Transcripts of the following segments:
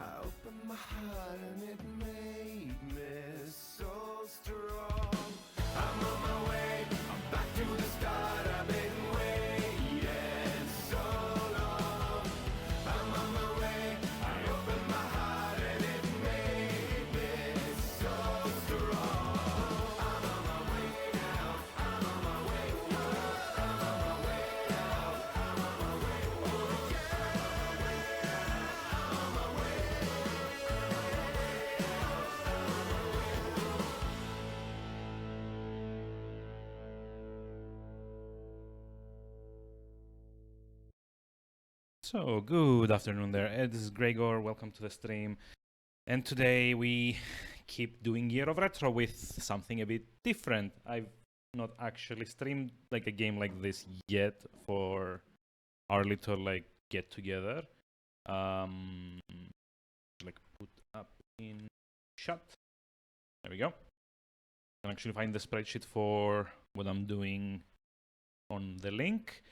I opened my heart and it made me so strong. I'm on my way, I'm back to the start. I've been waiting so long. I'm on my way, I opened my heart and it made me so strong. I'm on my way now, I'm on my way, I'm on my way out, I'm on my way, oh yeah, I'm on my way. So, good afternoon there. This is Gregor. Welcome to the stream. And today we keep doing Year of Retro with something a bit different. I've not actually streamed like a game like this yet for our little like get together. Like put up in chat. There we go. You can actually find the spreadsheet for what I'm doing on the link.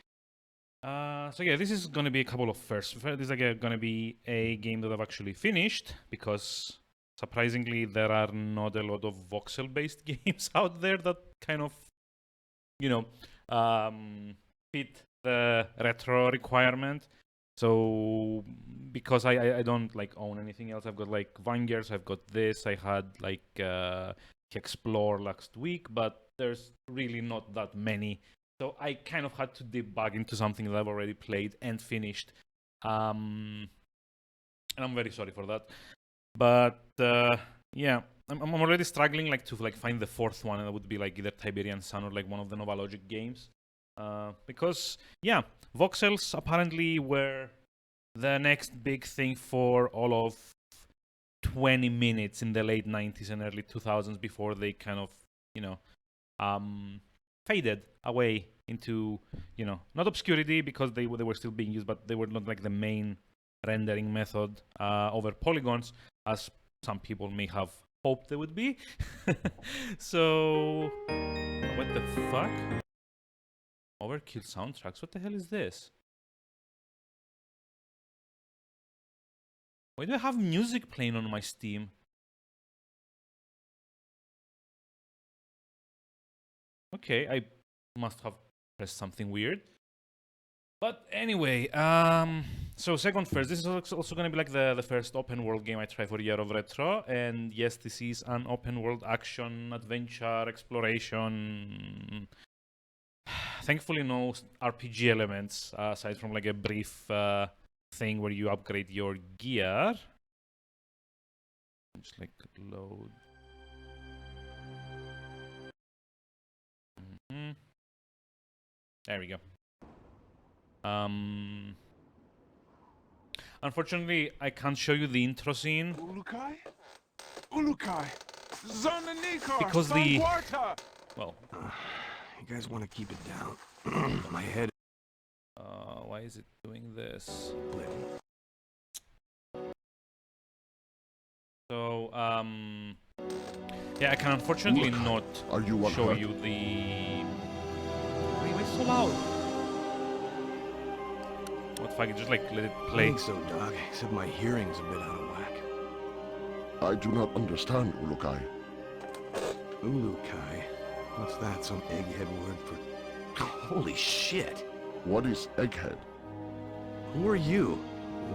So yeah, this is gonna be a couple of firsts. This is like gonna be a game that I've actually finished because surprisingly there are not a lot of voxel-based games out there that kind of, you know, fit the retro requirement. So because I don't like own anything else, I've got like Vanguards, I've got this, I had like Explore last week, but there's really not that many. So I kind of had to debug into something that I've already played and finished. And I'm very sorry for that. But yeah, I'm already struggling like to like find the fourth one, and that would be like either Tiberian Sun or like one of the Novalogic games. Because yeah, voxels apparently were the next big thing for all of 20 minutes in the late 90s and early 2000s before they kind of, you know, faded away into, you know, not obscurity because they were still being used, but they were not like the main rendering method over polygons as some people may have hoped they would be. So, what the fuck? Overkill soundtracks? What the hell is this? Why do I have music playing on my Steam? Okay, I must have pressed something weird. But anyway, so second first, this is also going to be like the first open world game I try for Year of Retro, and yes, this is an open world action, adventure, exploration. Thankfully, no RPG elements aside from like a brief thing where you upgrade your gear. Just like load. There we go. Unfortunately, I can't show you the intro scene. Ulukai? Ulukai! Zonanikar! Because the... Sangwarta! Well... You guys want to keep it down. My head... why is it doing this? So, yeah, I can unfortunately not show you the... Why am I so loud? What the fuck, just like let it play. I think so, Doc, except my hearing's a bit out of whack. I do not understand, Ulukai. Ulukai? What's that, some egghead word for... Holy shit! What is Egghead? Who are you?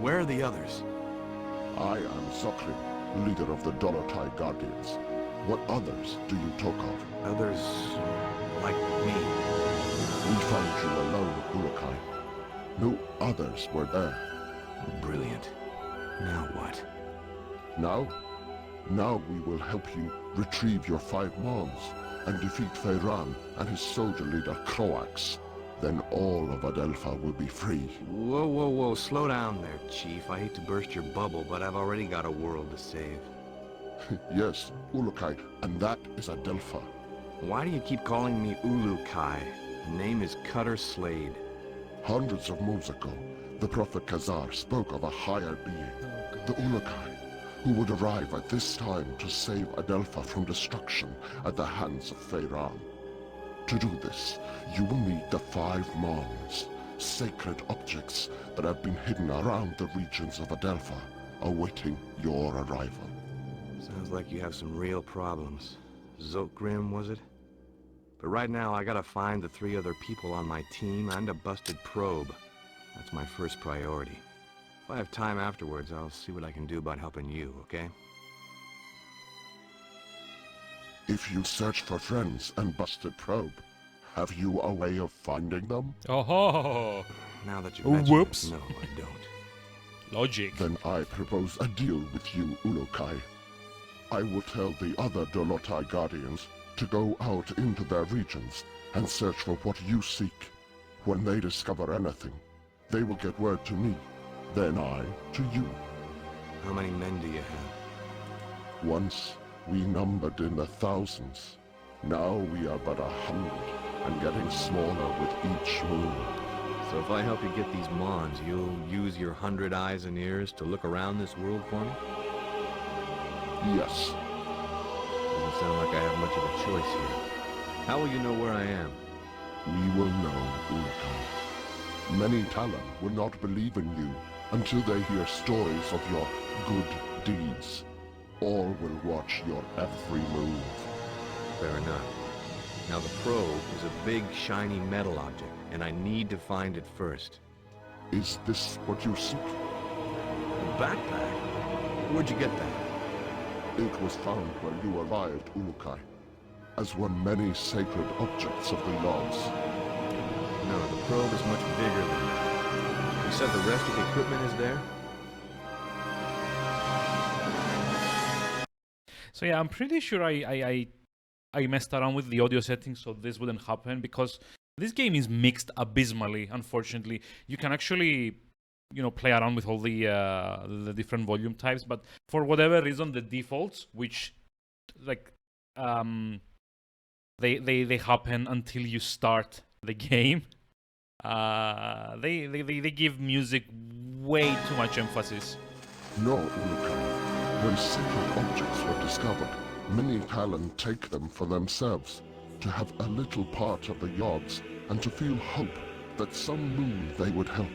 Where are the others? I am Sokrin, leader of the Dolotai Guardians. What others do you talk of? Others... like me. We found you alone, Ulukai. No others were there. Brilliant. Now what? Now? Now we will help you retrieve your 5 mons and defeat Feyran and his soldier leader Croax. Then all of Adelpha will be free. Whoa, whoa, whoa, slow down there, Chief. I hate to burst your bubble, but I've already got a world to save. Yes, Ulukai, and that is Adelpha. Why do you keep calling me Ulukai? The name is Cutter Slade. Hundreds of moons ago, the Prophet Khazar spoke of a higher being, the Ulukai, who would arrive at this time to save Adelpha from destruction at the hands of Feyran. To do this, you will need the 5 mons, sacred objects that have been hidden around the regions of Adelpha, awaiting your arrival. Sounds like you have some real problems. Zotgrim, was it? But right now, I gotta find the 3 other people on my team and a busted probe. That's my first priority. If I have time afterwards, I'll see what I can do about helping you, okay? If you search for friends and busted probe, have you a way of finding them? Oh, Now that you mention whoops. it, no, I don't. logic. Then I propose a deal with you, Unokai. I will tell the other Dolotai Guardians to go out into their regions and search for what you seek. When they discover anything, they will get word to me, then I to you. How many men do you have? Once we numbered in the thousands. Now we are but 100 and getting smaller with each moon. So if I help you get these Mons, you'll use your 100 eyes and ears to look around this world for me? Yes, Doesn't sound like I have much of a choice here. How will you know where I am? we will know, Unokai. Many Talon will not believe in you until they hear stories of your good deeds. All will watch your every move. Fair enough. Now the probe is a big, shiny metal object, and I need to find it first. Is this what you seek? A backpack? Where'd you get that? It was found when you arrived, Unokai, as one many sacred objects of the gods. No, the probe is much bigger than that. You said the rest of the equipment is there? So yeah, I'm pretty sure I messed around with the audio settings so this wouldn't happen, because this game is mixed abysmally, unfortunately. You can actually, play around with all the different volume types, but for whatever reason, the defaults, which they happen until you start the game, they give music way too much emphasis. No, Unokai. When sacred objects were discovered, many Talon take them for themselves, to have a little part of the gods, and to feel hope that some moon they would help.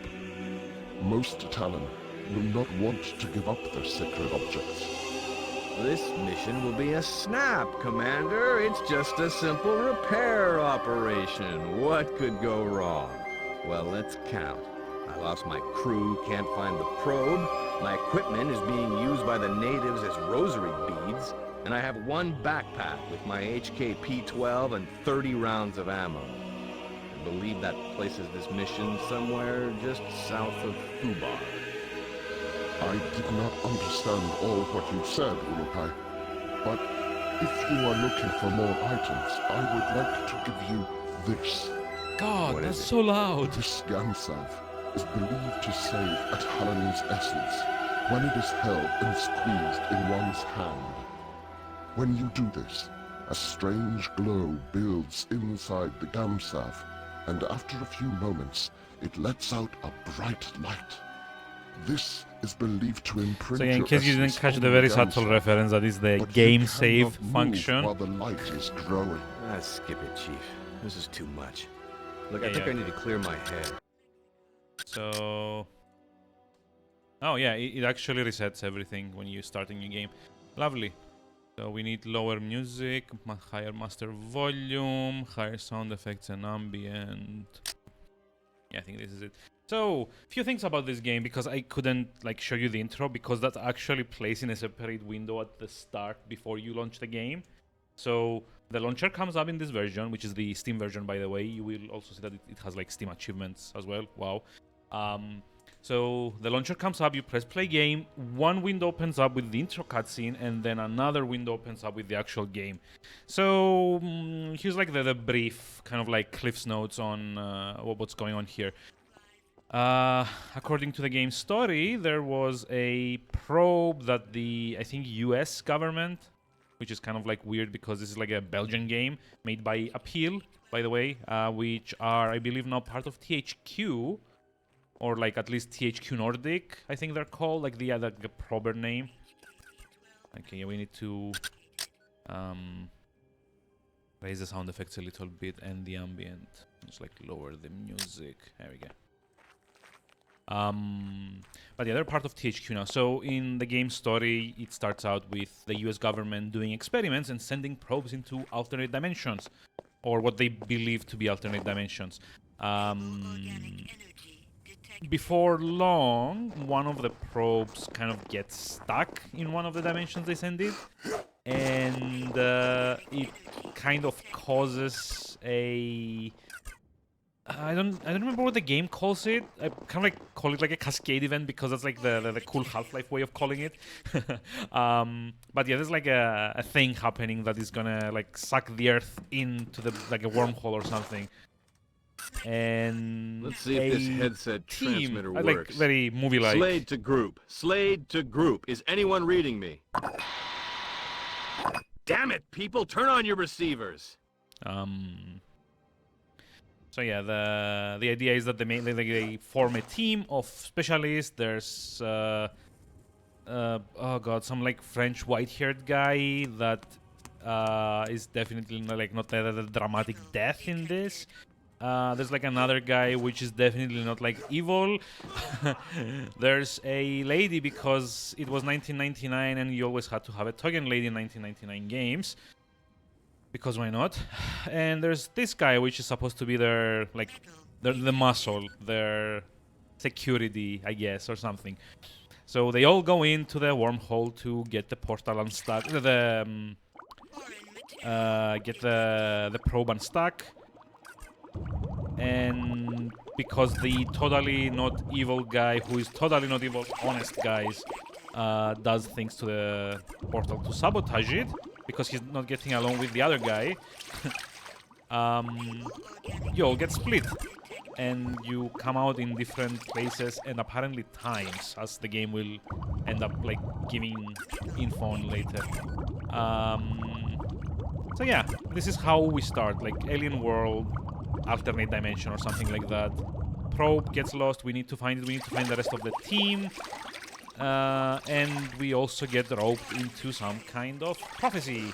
Most Talon will not want to give up their sacred objects. This mission will be a snap, Commander. It's just a simple repair operation. What could go wrong? Well, let's count. I lost my crew, can't find the probe. My equipment is being used by the natives as rosary beads. And I have one backpack with my HK-P-12 and 30 rounds of ammo. I believe that places this mission somewhere just south of Fubar. I did not understand all what you said, Unokai, but if you are looking for more items, I would like to give you this. God, What that's is it? so loud. This Gamsav is believed to save a Talon's essence when it is held and squeezed in one's hand. When you do this, a strange glow builds inside the Gamsav, and after a few moments, it lets out a bright light. This is believed to imprint So yeah, in your case you didn't essence catch on the very Gamsav, subtle reference, that is the but game you save cannot move function. while the light is growing. Skip it, Chief. This is too much. Look, Yeah, I think yeah. I need to clear my head. So, oh yeah, it actually resets everything when you start a new game. Lovely. So we need lower music, higher master volume, higher sound effects and ambient. Yeah, I think this is it. So, few things about this game, because I couldn't show you the intro, because that actually plays in a separate window at the start before you launch the game. So the launcher comes up in this version, which is the Steam version, by the way. You will also see that it has Steam achievements as well. Wow. So the launcher comes up, you press play game, one window opens up with the intro cutscene, and then another window opens up with the actual game. So here's the brief kind of Cliff's notes on what's going on here. According to the game's story, there was a probe that the, I think, US government, which is kind of weird because this is a Belgian game made by Appeal, by the way, which are, I believe, now part of THQ, or at least THQ Nordic, I think they're called, the proper name. Okay, we need to raise the sound effects a little bit and the ambient. Just lower the music. There we go. But yeah, they're part of THQ now. So in the game story, it starts out with the US government doing experiments and sending probes into alternate dimensions, or what they believe to be alternate dimensions. Before long, one of the probes kind of gets stuck in one of the dimensions they send it, and it kind of causes a... I don't remember what the game calls it. I kind of like call it like a cascade event because that's like the cool Half-Life way of calling it. But yeah, there's like a thing happening that is gonna like suck the Earth into the like a wormhole or something. And Let's see if this headset team, transmitter like works. very movie-like. Slade to group. Slade to group. Is anyone reading me? Damn it, people! Turn on your receivers. So yeah, the idea is that they form a team of specialists. There's oh god, some like French white-haired guy that is definitely not the dramatic death in this. There's like another guy which is definitely not like evil. There's a lady because it was 1999 and you always had to have a token lady in 1999 games. Because why not? And there's this guy which is supposed to be their like the muscle, their security, I guess, or something. So they all go into the wormhole to get the portal unstuck, get the probe unstuck. And because the totally not evil guy, who is totally not evil, honest guys, does things to the portal to sabotage it, because he's not getting along with the other guy, you all get split. And you come out in different places and apparently times, as the game will end up like giving info on later. So yeah, this is how we start, like alien world, alternate dimension or something like that. Probe gets lost, we need to find it, we need to find the rest of the team. And we also get roped into some kind of prophecy,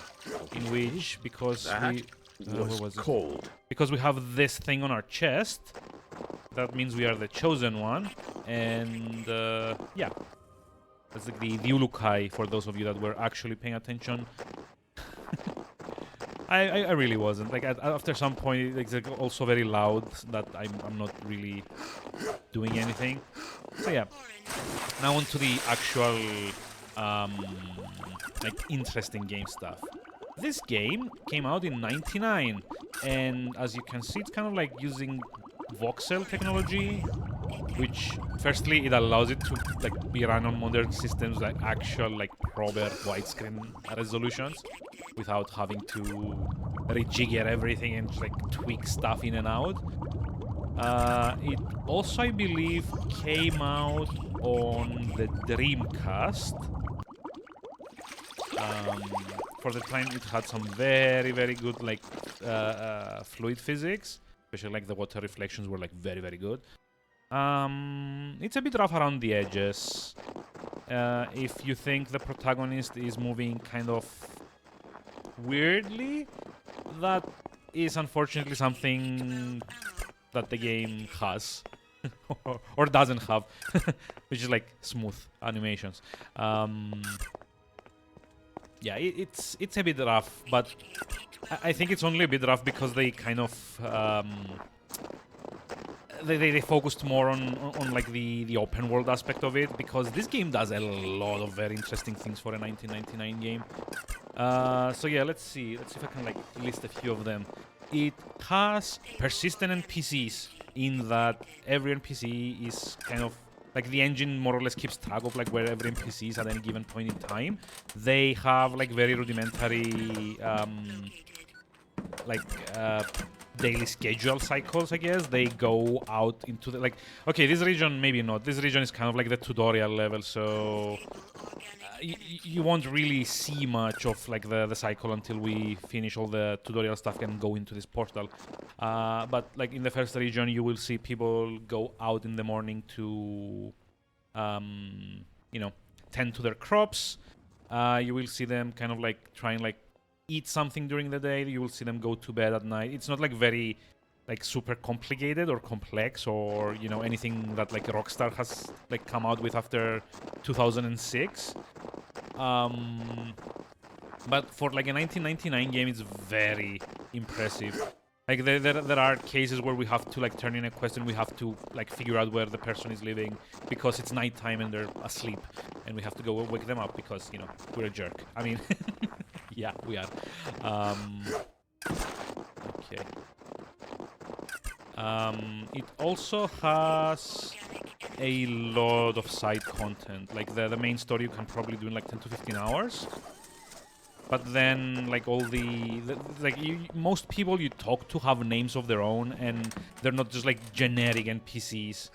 in which, because because we have this thing on our chest, that means we are the chosen one, and yeah, that's like the Ulukai for those of you that were actually paying attention. I really wasn't. Like after some point, it's like also very loud that I'm not really doing anything. So yeah. Now on to the actual like interesting game stuff. This game came out in '99, and as you can see, it's kind of like using voxel technology, which firstly it allows it to like be run on modern systems, like actual like proper widescreen resolutions, without having to rejigger everything and just like tweak stuff in and out. It also, I believe, came out on the Dreamcast. For the time, it had some very, very good like fluid physics, especially like the water reflections were like very, very good. It's a bit rough around the edges. If you think the protagonist is moving kind of weirdly, that is unfortunately something that the game has or doesn't have, which is like smooth animations. Yeah, it's a bit rough, but I think it's only a bit rough because they kind of they focused more on like the open world aspect of it, because this game does a lot of very interesting things for a 1999 game. So yeah, let's see if I can like list a few of them. It has persistent NPCs, in that every NPC is kind of like the engine more or less keeps track of like where every NPC is at any given point in time. They have like very rudimentary daily schedule cycles, I guess. They go out into the like, okay, this region maybe not. This region is kind of like the tutorial level, so you won't really see much of like the cycle until we finish all the tutorial stuff and go into this portal. But like in the first region, you will see people go out in the morning to tend to their crops. You will see them kind of like try and like eat something during the day. You will see them go to bed at night. It's not like very like super complicated or complex, or you know, anything that like Rockstar has like come out with after 2006. But for like a 1999 game, it's very impressive. Like there are cases where we have to like turn in a quest and we have to like figure out where the person is living because it's nighttime and they're asleep, and we have to go wake them up because, you know, we're a jerk. I mean, yeah, we are. Okay. It also has a lot of side content. Like the main story you can probably do in like 10 to 15 hours. But then, like all most people you talk to have names of their own, and they're not just like generic NPCs.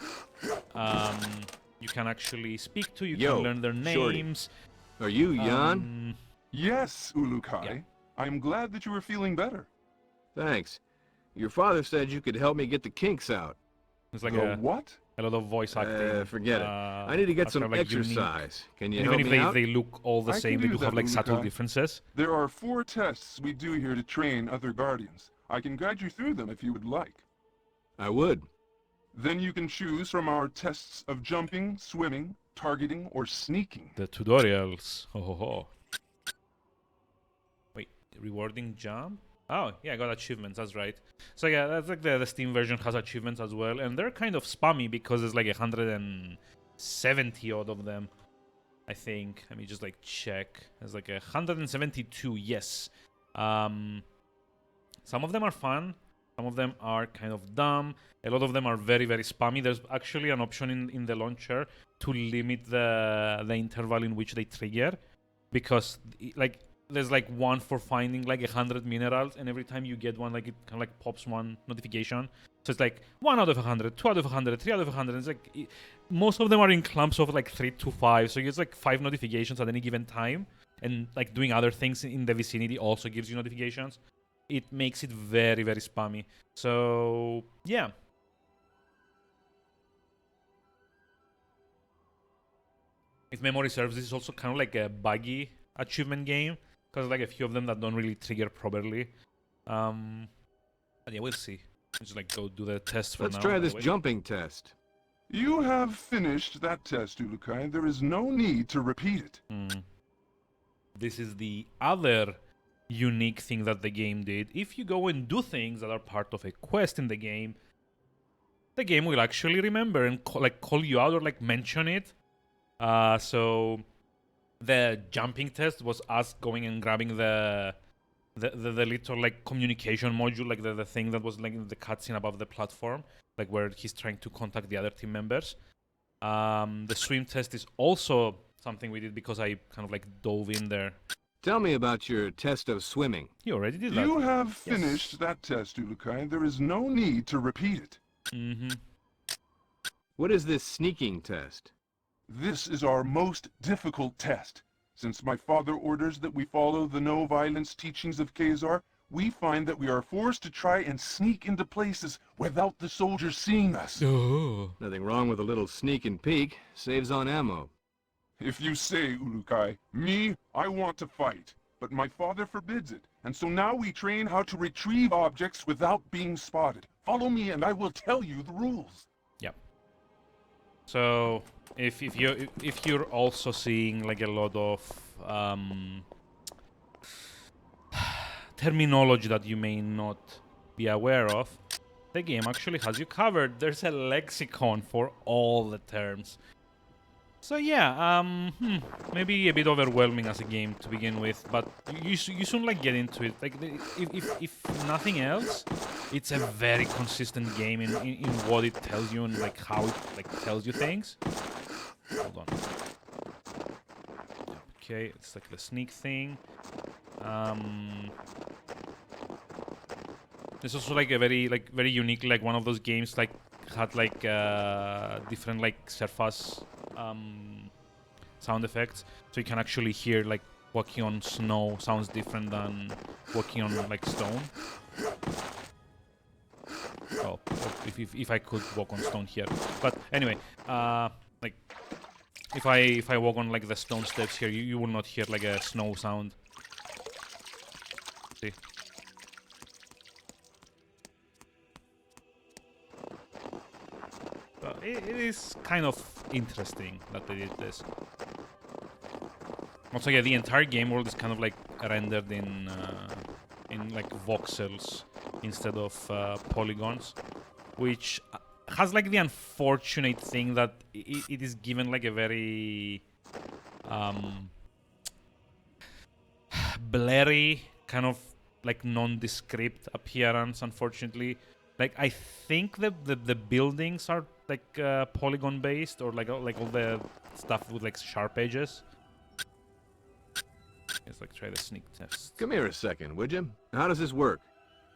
You can actually speak to. You can learn their names. Shorty. Are you Jan? Yes, Ulukai. Yeah. I'm glad that you are feeling better. Thanks. Your father said you could help me get the kinks out. It's like The what? a lot of voice acting. Forget it. I need to get some exercise. Can you Even help if me out? they look all the I same, can they do do have that, like subtle Ulukai. differences. There are 4 tests we do here to train other guardians. I can guide you through them if you would like. I would. Then you can choose from our tests of jumping, swimming, targeting, or sneaking. The tutorials. Ho ho ho. Wait, rewarding jump? Oh, yeah, I got achievements, that's right. So yeah, that's like the Steam version has achievements as well, and they're kind of spammy because there's like 170 odd of them, I think. Let me just like check. There's like 172, yes. Some of them are fun, some of them are kind of dumb, a lot of them are very, very spammy. There's actually an option in the launcher to limit the interval in which they trigger, because like there's like one for finding like 100 minerals, and every time you get one, like it kind of like pops one notification. So it's like 1 out of 100, 2 out of 100, 3 out of 100. It's like most of them are in clumps of like 3 to 5, so it's like 5 notifications at any given time, and like doing other things in the vicinity also gives you notifications. It makes it very, very spammy. So yeah. If memory serves, this is also kind of like a buggy achievement game, because like a few of them that don't really trigger properly. But yeah, we'll see. Just like go do the test for now. Let's try this Wait. jumping test. You have finished that test, Ulukai. There is no need to repeat it. This is the other unique thing that the game did. If you go and do things that are part of a quest in the game will actually remember and call you out or like mention it. So the jumping test was us going and grabbing the little like communication module, like the thing that was like in the cutscene above the platform, like where he's trying to contact the other team members. The swim test is also something we did because I kind of like dove in there. Tell me about your test of swimming. You already did that. You have finished that test, Ulukai. There is no need to repeat it. What is this sneaking test? This is our most difficult test. Since my father orders that we follow the no-violence teachings of Khazar, we find that we are forced to try and sneak into places without the soldiers seeing us. Oh. Nothing wrong with a little sneak and peek. Saves on ammo. If you say, Ulukai, me, I want to fight. But my father forbids it, and so now we train how to retrieve objects without being spotted. Follow me and I will tell you the rules. Yep. So if you're also seeing like a lot of terminology that you may not be aware of, the game actually has you covered. There's a lexicon for all the terms. So yeah, maybe a bit overwhelming as a game to begin with, but you soon like get into it. Like if nothing else, it's a very consistent game in what it tells you and like how it like tells you things. Hold on. Okay, it's like the sneak thing. It's also like a very unique, like one of those games like had like different like surface sound effects, so you can actually hear like walking on snow sounds different than walking on like stone. Oh, if I could walk on stone here, but anyway, like if I walk on like the stone steps here, you will not hear like a snow sound. See? it is kind of interesting that they did this. Also, yeah, the entire game world is kind of like rendered in like voxels instead of polygons, which has like the unfortunate thing that it is given like a very blurry kind of like nondescript appearance, unfortunately. Like I think the buildings are like polygon based, or like all the stuff with like sharp edges. Let's like try the sneak test. Come here a second, would you? How does this work?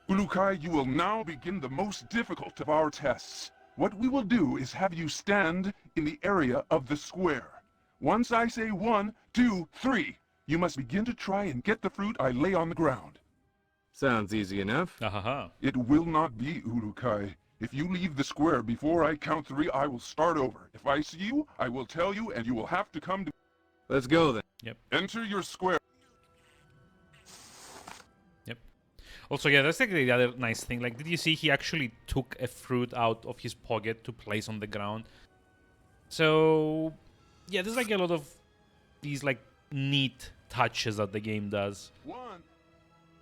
Ulukai, you will now begin the most difficult of our tests. What we will do is have you stand in the area of the square. Once I say 1, 2, 3, you must begin to try and get the fruit I lay on the ground. Sounds easy enough. Ahaha. It will not be, Ulukai. If you leave the square before I count 3, I will start over. If I see you, I will tell you, and you will have to come to... Let's go then. Enter your square. Also, yeah, that's like the other nice thing. Like, did you see he actually took a fruit out of his pocket to place on the ground? So, yeah, there's like a lot of these like neat touches that the game does. 1,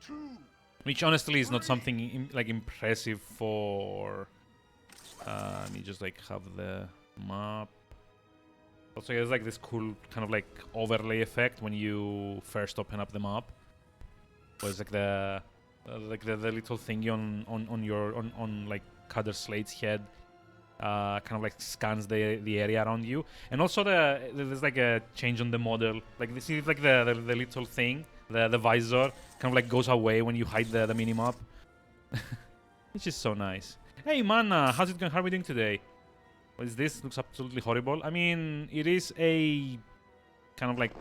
2... Which honestly is not something like impressive for... let me just like have the map. Also, yeah, there's like this cool kind of like overlay effect when you first open up the map. Where it's like the little thingy on your like Cutter Slate's head kind of like scans the area around you, and also there's like a change on the model. Like this is like the little thing, the visor kind of like goes away when you hide the minimap, which is so nice. Hey man, how's it going? How are we doing today? What is this? Looks absolutely horrible. I mean, it is a kind of like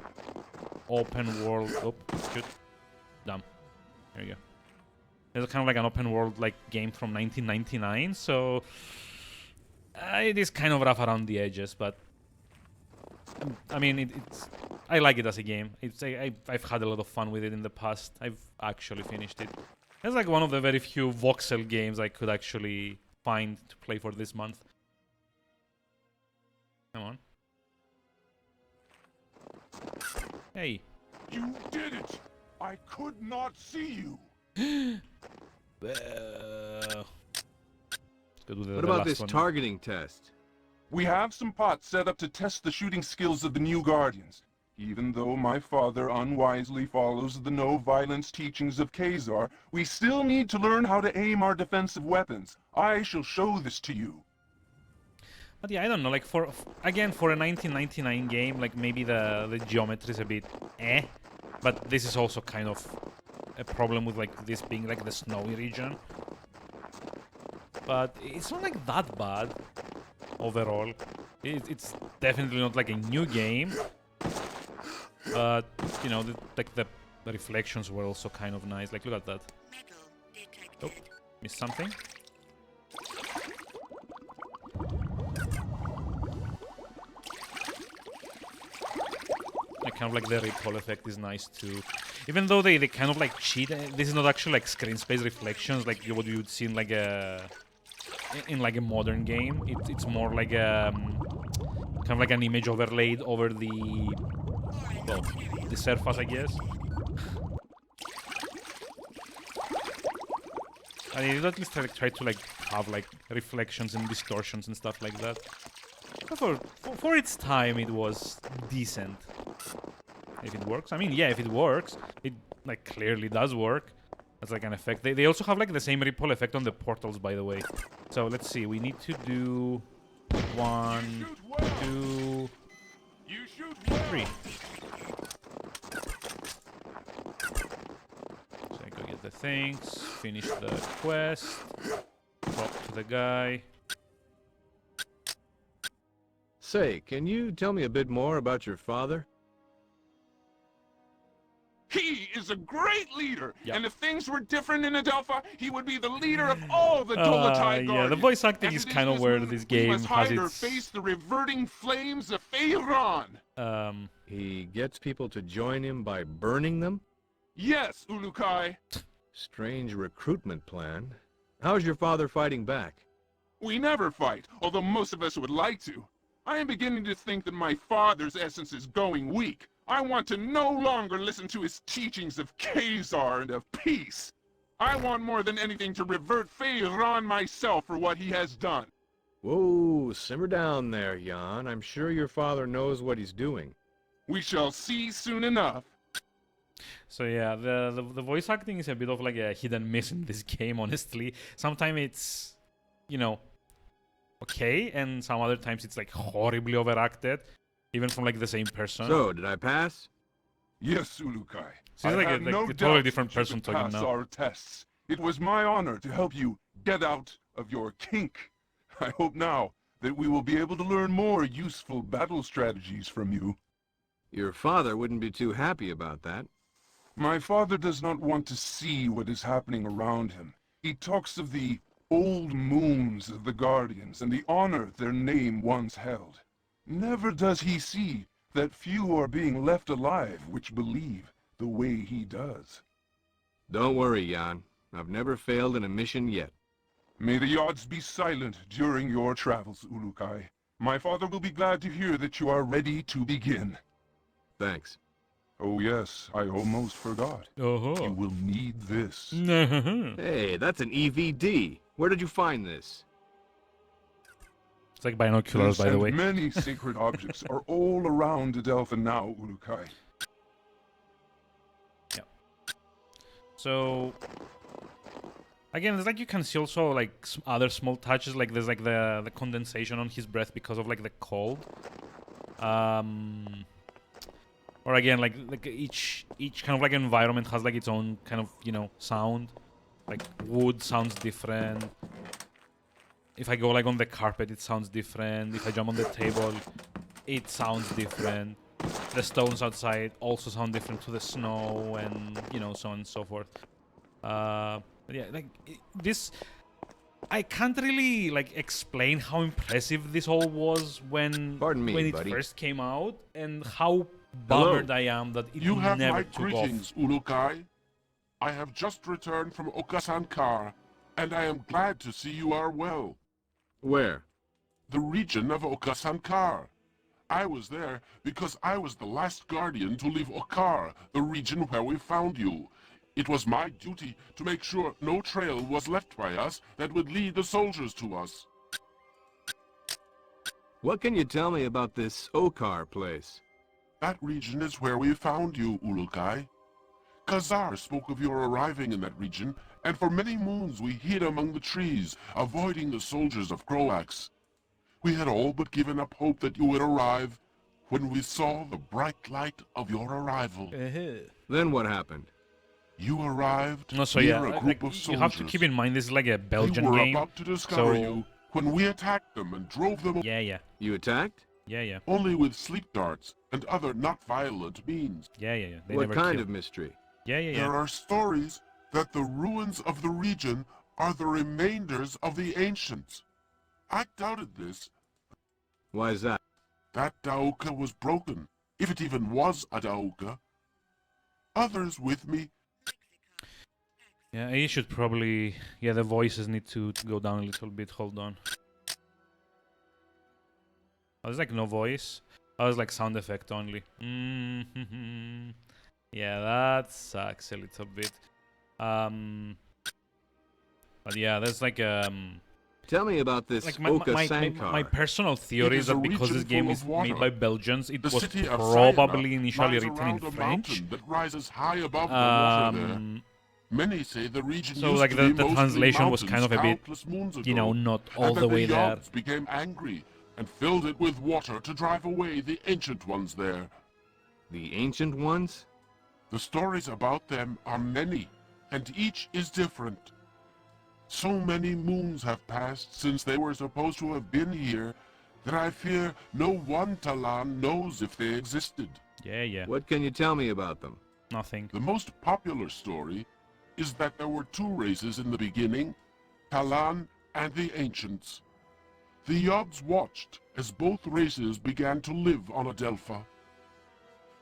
open world. Oh, shoot, dumb. There you go. It's kind of like an open world like game from 1999, so it is kind of rough around the edges, but I mean it's I like it as a game. I've had a lot of fun with it in the past. I've actually finished it. It's like one of the very few voxel games I could actually find to play for this month. Come on. Hey. You did it! I could not see you! Let's go do What about this targeting test? We have some pots set up to test the shooting skills of the new Guardians. Even though my father unwisely follows the no-violence teachings of Khazar, we still need to learn how to aim our defensive weapons. I shall show this to you. But yeah, I don't know, like for a 1999 game, like maybe the geometry is a bit but this is also kind of a problem with like this being like the snowy region. But it's not like that bad overall. It's definitely not like a new game, but you know, the reflections were also kind of nice. Like, look at that. Oh, missed something. Kind of like the ripple effect is nice too. Even though they kind of like cheat, this is not actually like screen space reflections like what you would see in like a modern game. It's more like kind of like an image overlaid over the surface, I guess. I mean, at least try to like have like reflections and distortions and stuff like that. But for its time, it was decent. If it works, I mean, yeah, if it works, it like clearly does work. That's like an effect. They also have like the same ripple effect on the portals, by the way. So let's see. We need to do 1, 2, 3. So I go get the things, finish the quest, talk to the guy. Say, can you tell me a bit more about your father? He is a great leader, Yep. and if things were different in Adelpha, he would be the leader of all the Dolotai Guardians. Yeah, the voice acting As is it kind of this where moment, this we game must has hide or its... face the reverting flames of Feyran. He gets people to join him by burning them? Yes, Ulukai. Strange recruitment plan. How's your father fighting back? We never fight, although most of us would like to. I am beginning to think that my father's essence is going weak. I want to no longer listen to his teachings of Khazar and of peace. I want more than anything to revert Pharaoh myself for what he has done. Whoa, simmer down there, Jan. I'm sure your father knows what he's doing. We shall see soon enough. So yeah, the voice acting is a bit of like a hidden miss in this game, honestly. Sometimes it's, you know, okay, and some other times it's like horribly overacted, even from like the same person. So, did I pass? Yes, Ulukai. Seems like a totally different person talking pass now. our tests. It was my honor to help you get out of your kink. I hope now that we will be able to learn more useful battle strategies from you. Your father wouldn't be too happy about that. My father does not want to see what is happening around him. He talks of the old moons of the Guardians and the honor their name once held. Never does he see that few are being left alive which believe the way he does. Don't worry, Jan. I've never failed in a mission yet. May the odds be silent during your travels, Ulukai. My father will be glad to hear that you are ready to begin. Thanks. Oh yes, I almost forgot. You will need this. Hey, that's an EVD. Where did you find this? It's like binoculars, This by the and way. many sacred objects are all around Adelpha now, Ulukai. So again, there's like you can see also like other small touches, like there's like the condensation on his breath because of like the cold. Or again, like each kind of like environment has like its own kind of, you know, sound. Like wood sounds different. If I go like on the carpet, it sounds different. If I jump on the table, it sounds different. The stones outside also sound different to the snow, and you know, so on and so forth. Yeah, like this, I can't really like explain how impressive this all was when it buddy. first came out, and how bummered I am that it You have never my took greetings, off. Ulukai. I have just returned from Okasankar, and I am glad to see you are well. Where? The region of Okasankar. I was there because I was the last guardian to leave Okar, the region where we found you. It was my duty to make sure no trail was left by us that would lead the soldiers to us. What can you tell me about this Okar place? That region is where we found you, Ulukai. Khazar spoke of your arriving in that region, and for many moons we hid among the trees, avoiding the soldiers of Croax. We had all but given up hope that you would arrive when we saw the bright light of your arrival. Then what happened? You arrived No, so near yeah, a group like, of you soldiers. have to keep in mind this is like a Belgian they were game. about to discover so you when we attacked them and drove them yeah, You attacked? yeah. only with sleep darts and other not violent means. They What never kind kill. of mystery? Yeah. There are stories that the ruins of the region are the remainders of the ancients. I doubted this. Why is that? That Dauka was broken, if it even was a Dauka. Others with me. Yeah, you should probably... Yeah, the voices need to go down a little bit. Hold on. Oh, there's like no voice. Oh, there's like sound effect only. Yeah, that sucks a little bit. But yeah, there's like Tell me about this like Okasankar. my personal theory It is is a that because this region game full is of water. made by Belgians, it The was city of probably Siena initially lies written around in a French. mountain that rises high above the water there. Many say the region So used like to the be mostly translation was kind of a bit, countless moons ago, you know, not all and the that way the there. Yods became angry and filled it with water to drive away the ancient ones there. The ancient ones? The stories about them are many, and each is different. So many moons have passed since they were supposed to have been here that I fear no one Talan knows if they existed. Yeah. What can you tell me about them? Nothing. The most popular story is that there were two races in the beginning, Talan and the Ancients. The Yods watched as both races began to live on Adelpha.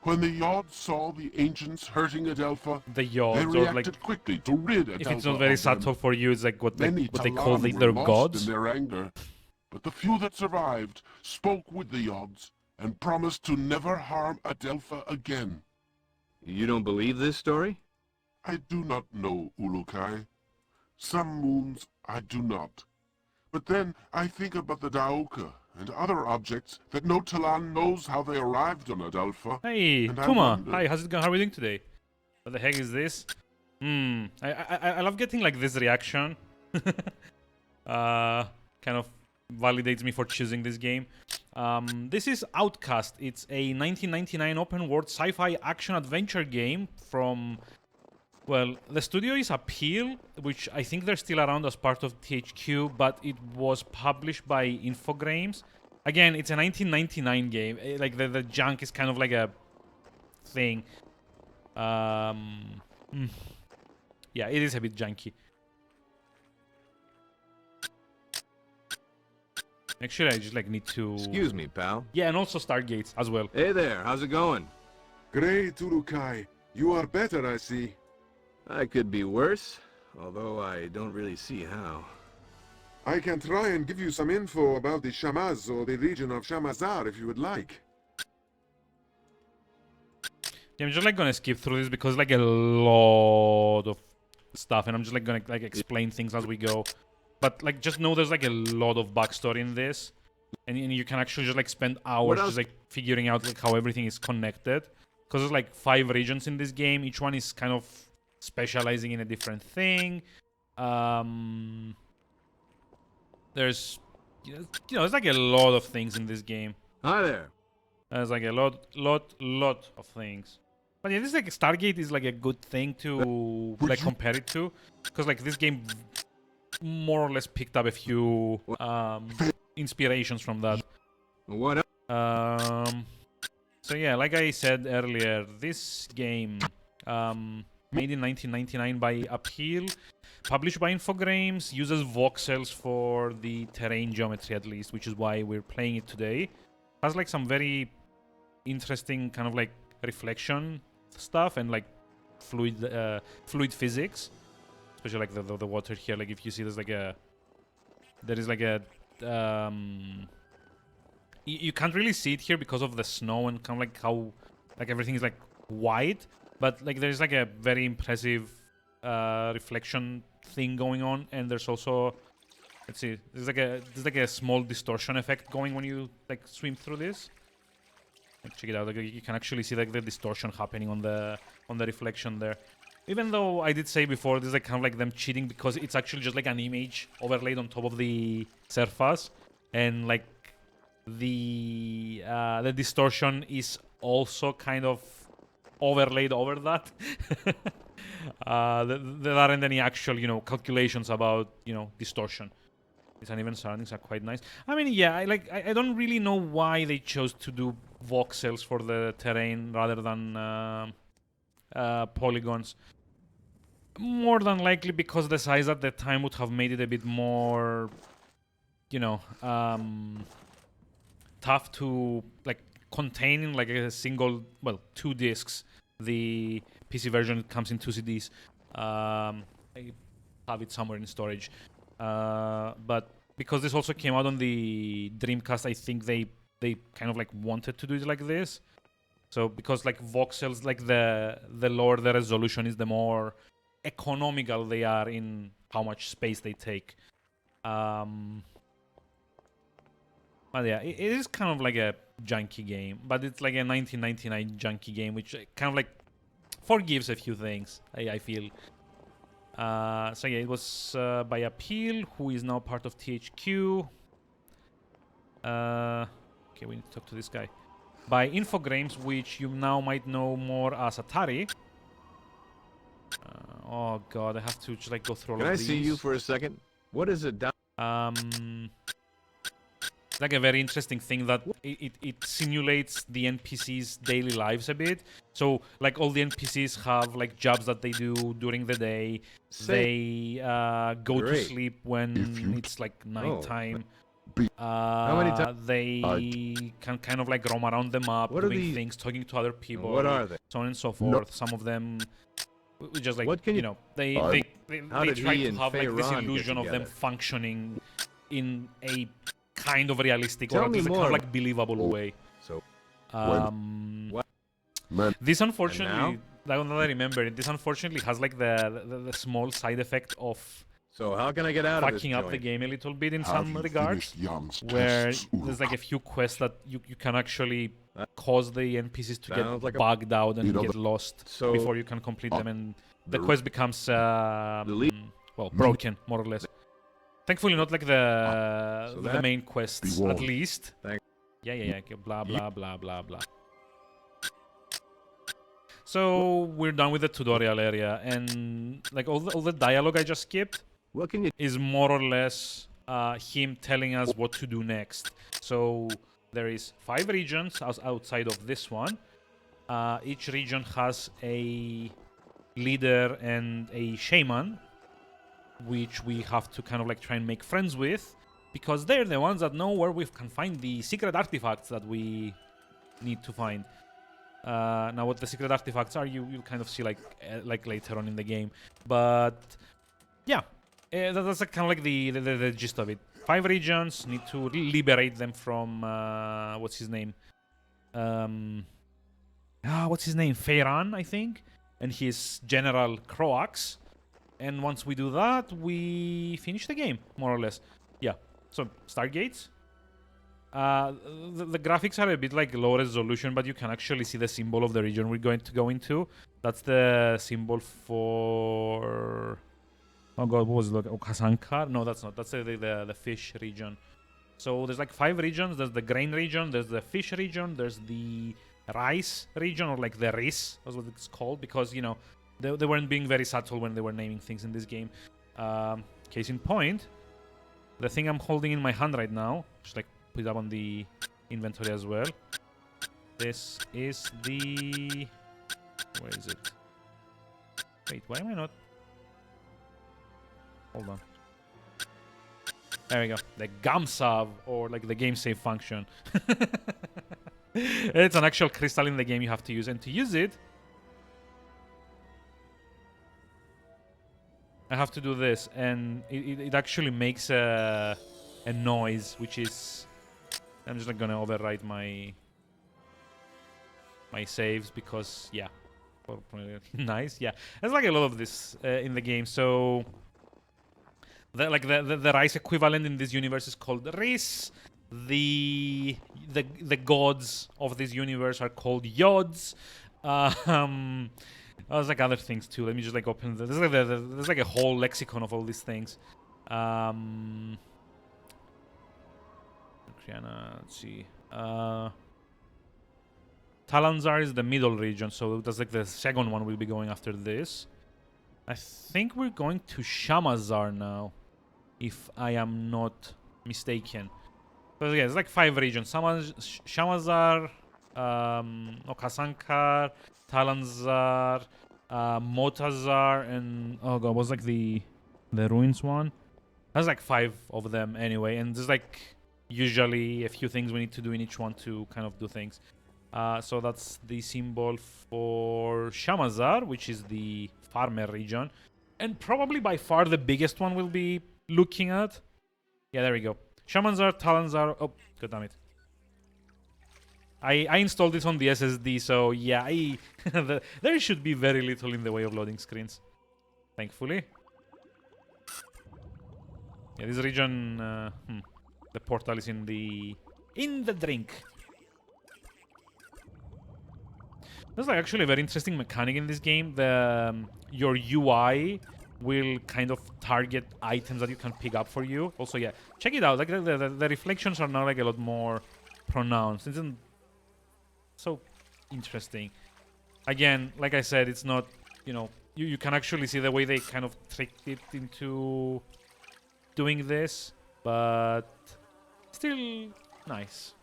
When the Yods saw the ancients hurting Adelpha, The they Yods, or like, reacted quickly to rid Adelpha if it's not very of them. subtle for you, it's like what Many they call Talan their were lost gods. in their anger, but the few that survived spoke with the Yods and promised to never harm Adelpha again. You don't believe this story? I do not know, Ulukai. Some moons I do not. But then I think about the Daoka and other objects that no Talan knows how they arrived on Adelpha. Hey, And I Tuma. wonder- Hi, how's it going? How are we doing today? What the heck is this? I love getting like this reaction. Kind of validates me for choosing this game. This is Outcast. It's a 1999 open world sci-fi action adventure game from, well, the studio is Appeal, which I think they're still around as part of THQ, but it was published by Infogrames. Again, it's a 1999 game. Like the junk is kind of like a thing. Yeah, it is a bit junky. Actually, I just like need to. Excuse me, pal. Yeah, and also Stargates as well. Hey there, how's it going? Great, Urukai. You are better, I see. I could be worse, although I don't really see how. I can try and give you some info about the Shamaz or the region of Shamazar if you would like. Yeah, I'm just like gonna skip through this because like a lot of stuff, and I'm just like gonna like explain things as we go. But like just know there's like a lot of backstory in this, and you can actually just like spend hours just like figuring out like how everything is connected. Because there's like 5 regions in this game. Each one is kind of specializing in a different thing. There's there's like a lot of things in this game. Hi there. There's like a lot of things. But yeah, this like Stargate is like a good thing to like compare it to, because like this game more or less picked up a few inspirations from that. What else? So yeah, like I said earlier, this game made in 1999 by Appeal, published by Infogrames, uses voxels for the terrain geometry at least, which is why we're playing it today. Has like some very interesting kind of like reflection stuff and like fluid physics, especially like the water here. Like if you see, there is like a you can't really see it here because of the snow and kind of like how like everything is like white, but like there's like a very impressive reflection thing going on, and there's also, let's see, there's like a small distortion effect going when you like swim through this. Like, check it out. Like, you can actually see like the distortion happening on the reflection there. Even though I did say before, this is like kind of like them cheating because it's actually just like an image overlaid on top of the surface, and like the distortion is also kind of overlaid over that. There aren't any actual calculations about distortion. These uneven surroundings are quite nice. I mean, yeah, I don't really know why they chose to do voxels for the terrain rather than polygons. More than likely because the size at the time would have made it a bit more, tough to like contain in like a single, 2 discs. The PC version comes in 2 CDs. I have it somewhere in storage. But because this also came out on the Dreamcast, I think they kind of like wanted to do it like this. So because like voxels, like the lower the resolution is, the more economical they are in how much space they take. But yeah, it is kind of like a junky game, but it's like a 1999 junky game, which kind of like forgives a few things, I feel. So yeah, it was by Appeal, who is now part of THQ. Okay, we need to talk to this guy. By Infogrames, which you now might know more as Atari. Oh god, I have to just like go through all Can of I these. see you for a second? What is it? It's like a very interesting thing that it simulates the NPCs' daily lives a bit. So like all the NPCs have like jobs that they do during the day. They go to Great. sleep when it's like nighttime. many They can kind of like roam around the map, What are doing these? things, talking to other people, What are they? so on and so forth. Some of them, just like What can you you- know, How they did try he to and have like this Feyran get illusion of them together? functioning in a kind of realistic Tell or at me least a kind more of like believable Oh. way. So, Um, Man, this unfortunately, now? now that I remember it, this unfortunately has like the small side effect of so how can I get out of this fucking up the joint? game a little bit in have some you regards, finished Yam's where tests, there's like a Uruk? few quests that you can actually cause the NPCs to get Sounds like a- bugged out and You know get lost So- before you can complete them, and the the- quest becomes le- well, broken more or less. Thankfully, not like So the that- main quests, Be at warned. least. Thank- Yeah. Blah blah blah blah blah. So we're done with the tutorial area, and like all the dialogue I just skipped What can you... is more or less him telling us what to do next. So there is 5 regions outside of this one. Each region has a leader and a shaman, which we have to kind of like try and make friends with, because they're the ones that know where we can find the secret artifacts that we need to find. Now, what the secret artifacts are, you kind of see like later on in the game, but yeah, that's like kind of like the gist of it. 5 regions, need to liberate them from what's his name? What's his name? Feyran, I think, and his general Croax. And once we do that, we finish the game, more or less. Yeah. So Stargates. The graphics are a bit like low resolution, but you can actually see the symbol of the region we're going to go into. That's the symbol for... Oh god, what was it? Okasankar? No, that's not. That's the fish region. So there's like 5 regions. There's the grain region, there's the fish region, there's the rice region, or like the rice, that's what it's called, because, you know, they weren't being very subtle when they were naming things in this game. Case in point, the thing I'm holding in my hand right now, just like put it up on the inventory as well. This is the... Where is it? Wait, why am I not... Hold on. There we go. The Gamsav, or like the game save function. It's an actual crystal in the game you have to use, and to use it, I have to do this, and it actually makes a noise, which is... I'm just like gonna overwrite my saves because, yeah. Nice, yeah. There's like a lot of this in the game, so... The rice equivalent in this universe is called Riz. The gods of this universe are called Yods. There's like other things too. Let me just like open there's like a whole lexicon of all these things. Let's see. Talanzar is the middle region, so that's like the second one we'll be going after this. I think we're going to Shamazar now, if I am not mistaken. But yeah, it's like 5 regions. Shamazar, Okasankar, Talanzar, Motazar, and oh god, what's like the ruins one? There's like 5 of them anyway, and there's like usually a few things we need to do in each one to kind of do things. So that's the symbol for Shamazar, which is the farmer region, and probably by far the biggest one we'll be looking at. Yeah, there we go. Shamazar, Talanzar. Oh, god damn it. I installed this on the SSD, so yeah, there should be very little in the way of loading screens, thankfully. Yeah, this region, the portal is in the drink. There's like actually a very interesting mechanic in this game. Your UI will kind of target items that you can pick up for you. Also, yeah, check it out. Like the reflections are now like a lot more pronounced. It's so interesting. Again, like I said, it's not, you know, you can actually see the way they kind of tricked it into doing this, but still nice.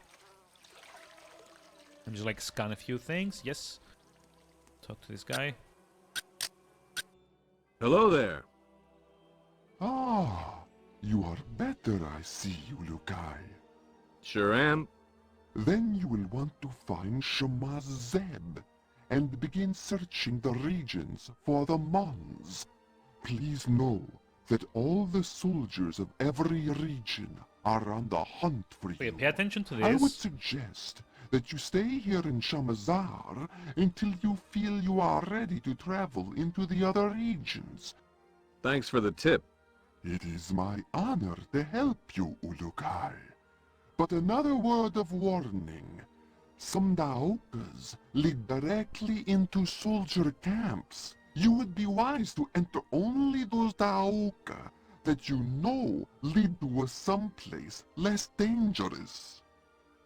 I'm just like scan a few things. Yes. Talk to this guy. Hello there. Ah, You are better, I see, Ulukai. Sure am. Then you will want to find Shamaz Zeb and begin searching the regions for the Mons. Please know that all the soldiers of every region are on the hunt for Okay, you. pay attention to I would this. suggest that you stay here in Shamazar until you feel you are ready to travel into the other regions. Thanks for the tip. It is my honor to help you, Ulukai. But another word of warning. Some Daokas lead directly into soldier camps. You would be wise to enter only those Daoka that you know lead to a someplace less dangerous.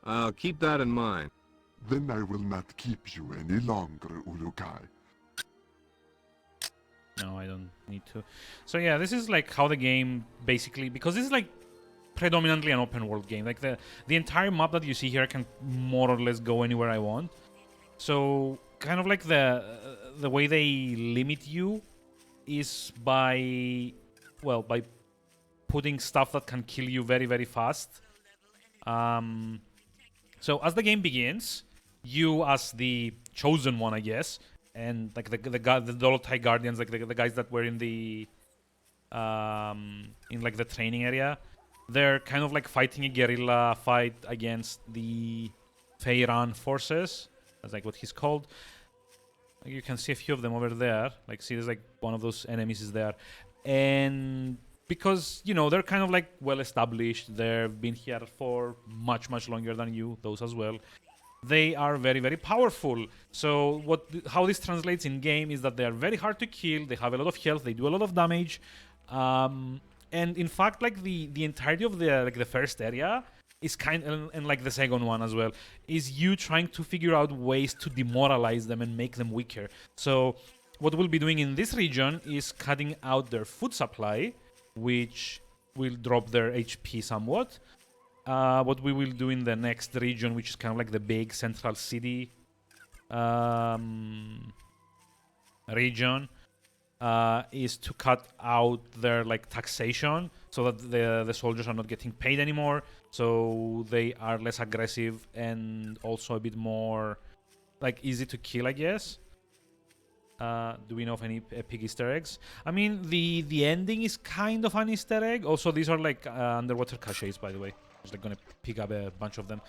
I'll keep that in mind. Then I will not keep you any longer, Ulukai. No, I don't need to. So yeah, this is like how the game basically, because this is like predominantly an open world game. Like the entire map that you see here, I can more or less go anywhere I want. So kind of like the way they limit you is by, well, by putting stuff that can kill you very, very fast. So as the game begins, you as the chosen one, I guess, and like the Dolotai Guardians, like the guys that were in the in like the training area, they're kind of like fighting a guerrilla fight against the Feyran forces. That's like what he's called. You can see a few of them over there. Like, see, there's like one of those enemies is there, and because, you know, they're kind of like well established, they've been here for much longer than you, those as well. They are very, very powerful. So how this translates in game is that they are very hard to kill. They have a lot of health. They do a lot of damage. And in fact, like the entirety of the first area is and like the second one as well, is you trying to figure out ways to demoralize them and make them weaker. So what we'll be doing in this region is cutting out their food supply, which will drop their HP somewhat. What we will do in the next region, which is kind of like the big central city region, is to cut out their like taxation, so that the soldiers are not getting paid anymore, so they are less aggressive and also a bit more like easy to kill, I guess. Do we know of any epic Easter eggs? I mean, the ending is kind of an Easter egg. Also, these are like underwater caches, by the way. Just like gonna pick up a bunch of them.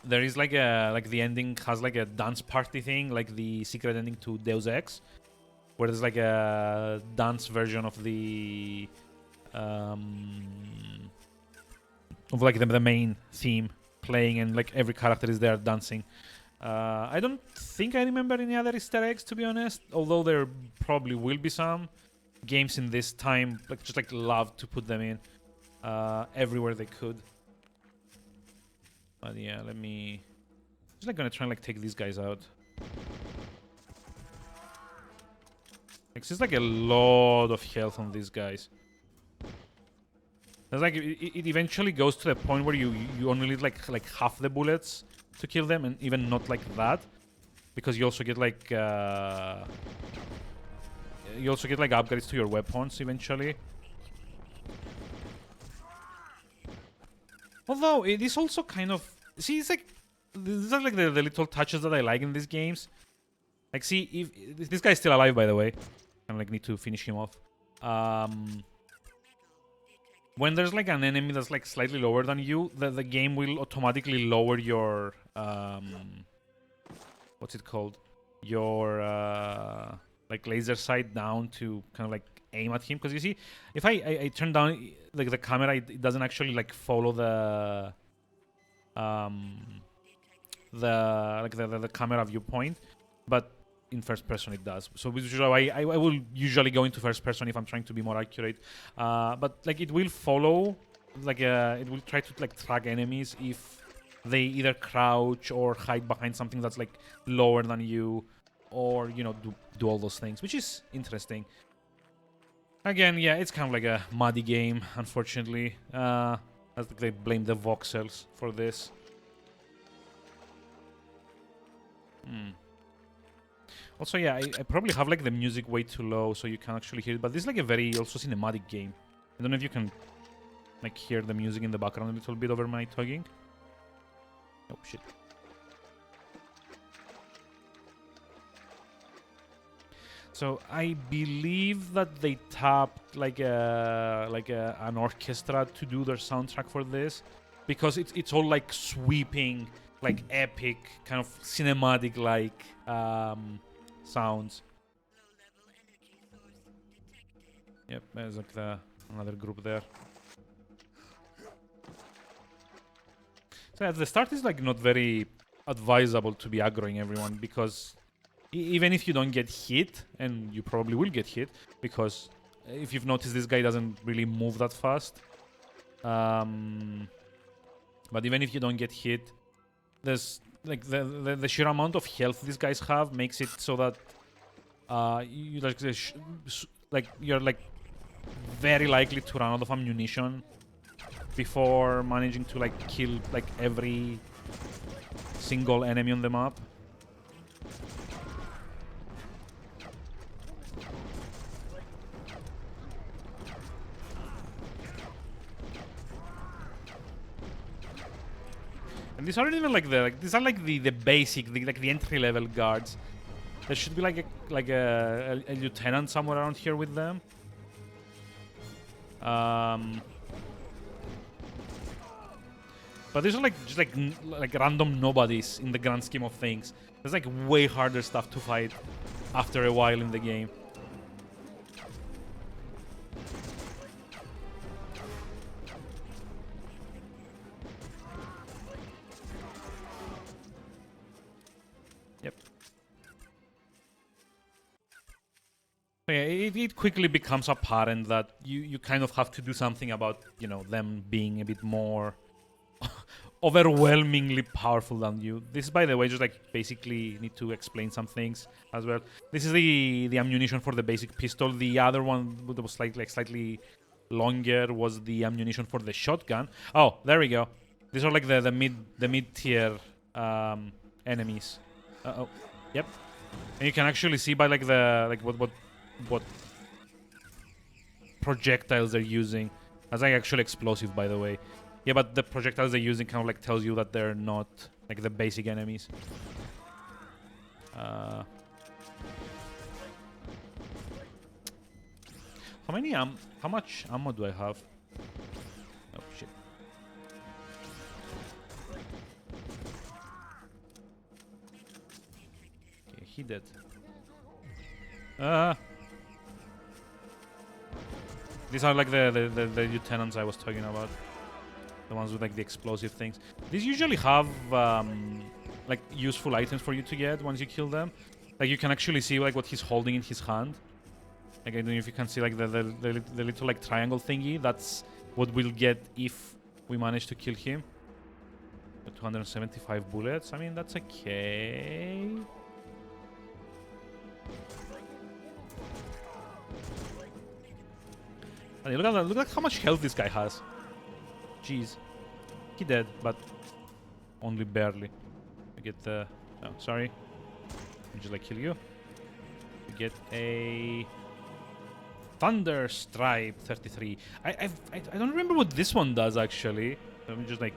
There is like the ending has like a dance party thing, like the secret ending to Deus Ex, where there's like a dance version of the like the main theme playing, and like every character is there dancing. I don't think I remember any other Easter eggs, to be honest, although there probably will be some. Games in this time like just like love to put them in everywhere they could. But yeah, let me just like gonna try and like take these guys out. Like, there's like a lot of health on these guys. There's like it eventually goes to the point where you only need like half the bullets to kill them, and even not like that, because you also get like upgrades to your weapons eventually. Although it is also kind of, see, it's like these are like the little touches that I like in these games. Like, see, if this guy's still alive, by the way, I like need to finish him off. When there's like an enemy that's like slightly lower than you, the game will automatically lower your what's it called? Your like laser sight down to kind of like aim at him. Because you see, if I turn down like the camera, it doesn't actually like follow the camera viewpoint, but in first person it does. So usually I will usually go into first person if I'm trying to be more accurate. But like it will follow, like it will try to like track enemies if they either crouch or hide behind something that's like lower than you, or, you know, do all those things, which is interesting. Again, yeah, it's kind of like a muddy game, unfortunately. I think they blame the voxels for this. Also, yeah, I probably have like the music way too low so you can actually hear it. But this is like a very also cinematic game. I don't know if you can like hear the music in the background a little bit over my talking. Oh shit. So I believe that they tapped like an orchestra to do their soundtrack for this, because it's all like sweeping, like epic, kind of cinematic like sounds. Yep, there's like another group there. So at the start, it's like not very advisable to be aggroing everyone, because even if you don't get hit, and you probably will get hit, because if you've noticed, this guy doesn't really move that fast. But even if you don't get hit, there's like the sheer amount of health these guys have makes it so that you like you're like very likely to run out of ammunition before managing to like kill like every single enemy on the map. And these aren't even like these are like the basic, the entry level guards. There should be like a lieutenant somewhere around here with them. But these are like just like random nobodies in the grand scheme of things. There's like way harder stuff to fight after a while in the game. Yep. So yeah, it quickly becomes apparent that you kind of have to do something about, you know, them being a bit more overwhelmingly powerful than you. This, by the way, just like basically need to explain some things as well. This is the ammunition for the basic pistol. The other one that was slightly longer was the ammunition for the shotgun. Oh, there we go. These are like the mid tier enemies. Oh, yep. And you can actually see by like what projectiles they're using. That's like actually explosive, by the way. Yeah, but the projectiles they're using kind of like tells you that they're not like the basic enemies. How much ammo do I have? Oh shit. Okay, he did. These are like the lieutenants I was talking about. The ones with like the explosive things. These usually have like useful items for you to get once you kill them. Like you can actually see like what he's holding in his hand. Like I don't know if you can see like the little like triangle thingy. That's what we'll get if we manage to kill him. 275 bullets. I mean, that's okay. Look at how much health this guy has. Jeez. He dead, but only barely. I get the... Oh, sorry. Let me just like kill you. We get a... Thunder Stripe 33. I don't remember what this one does, actually. Let me just like...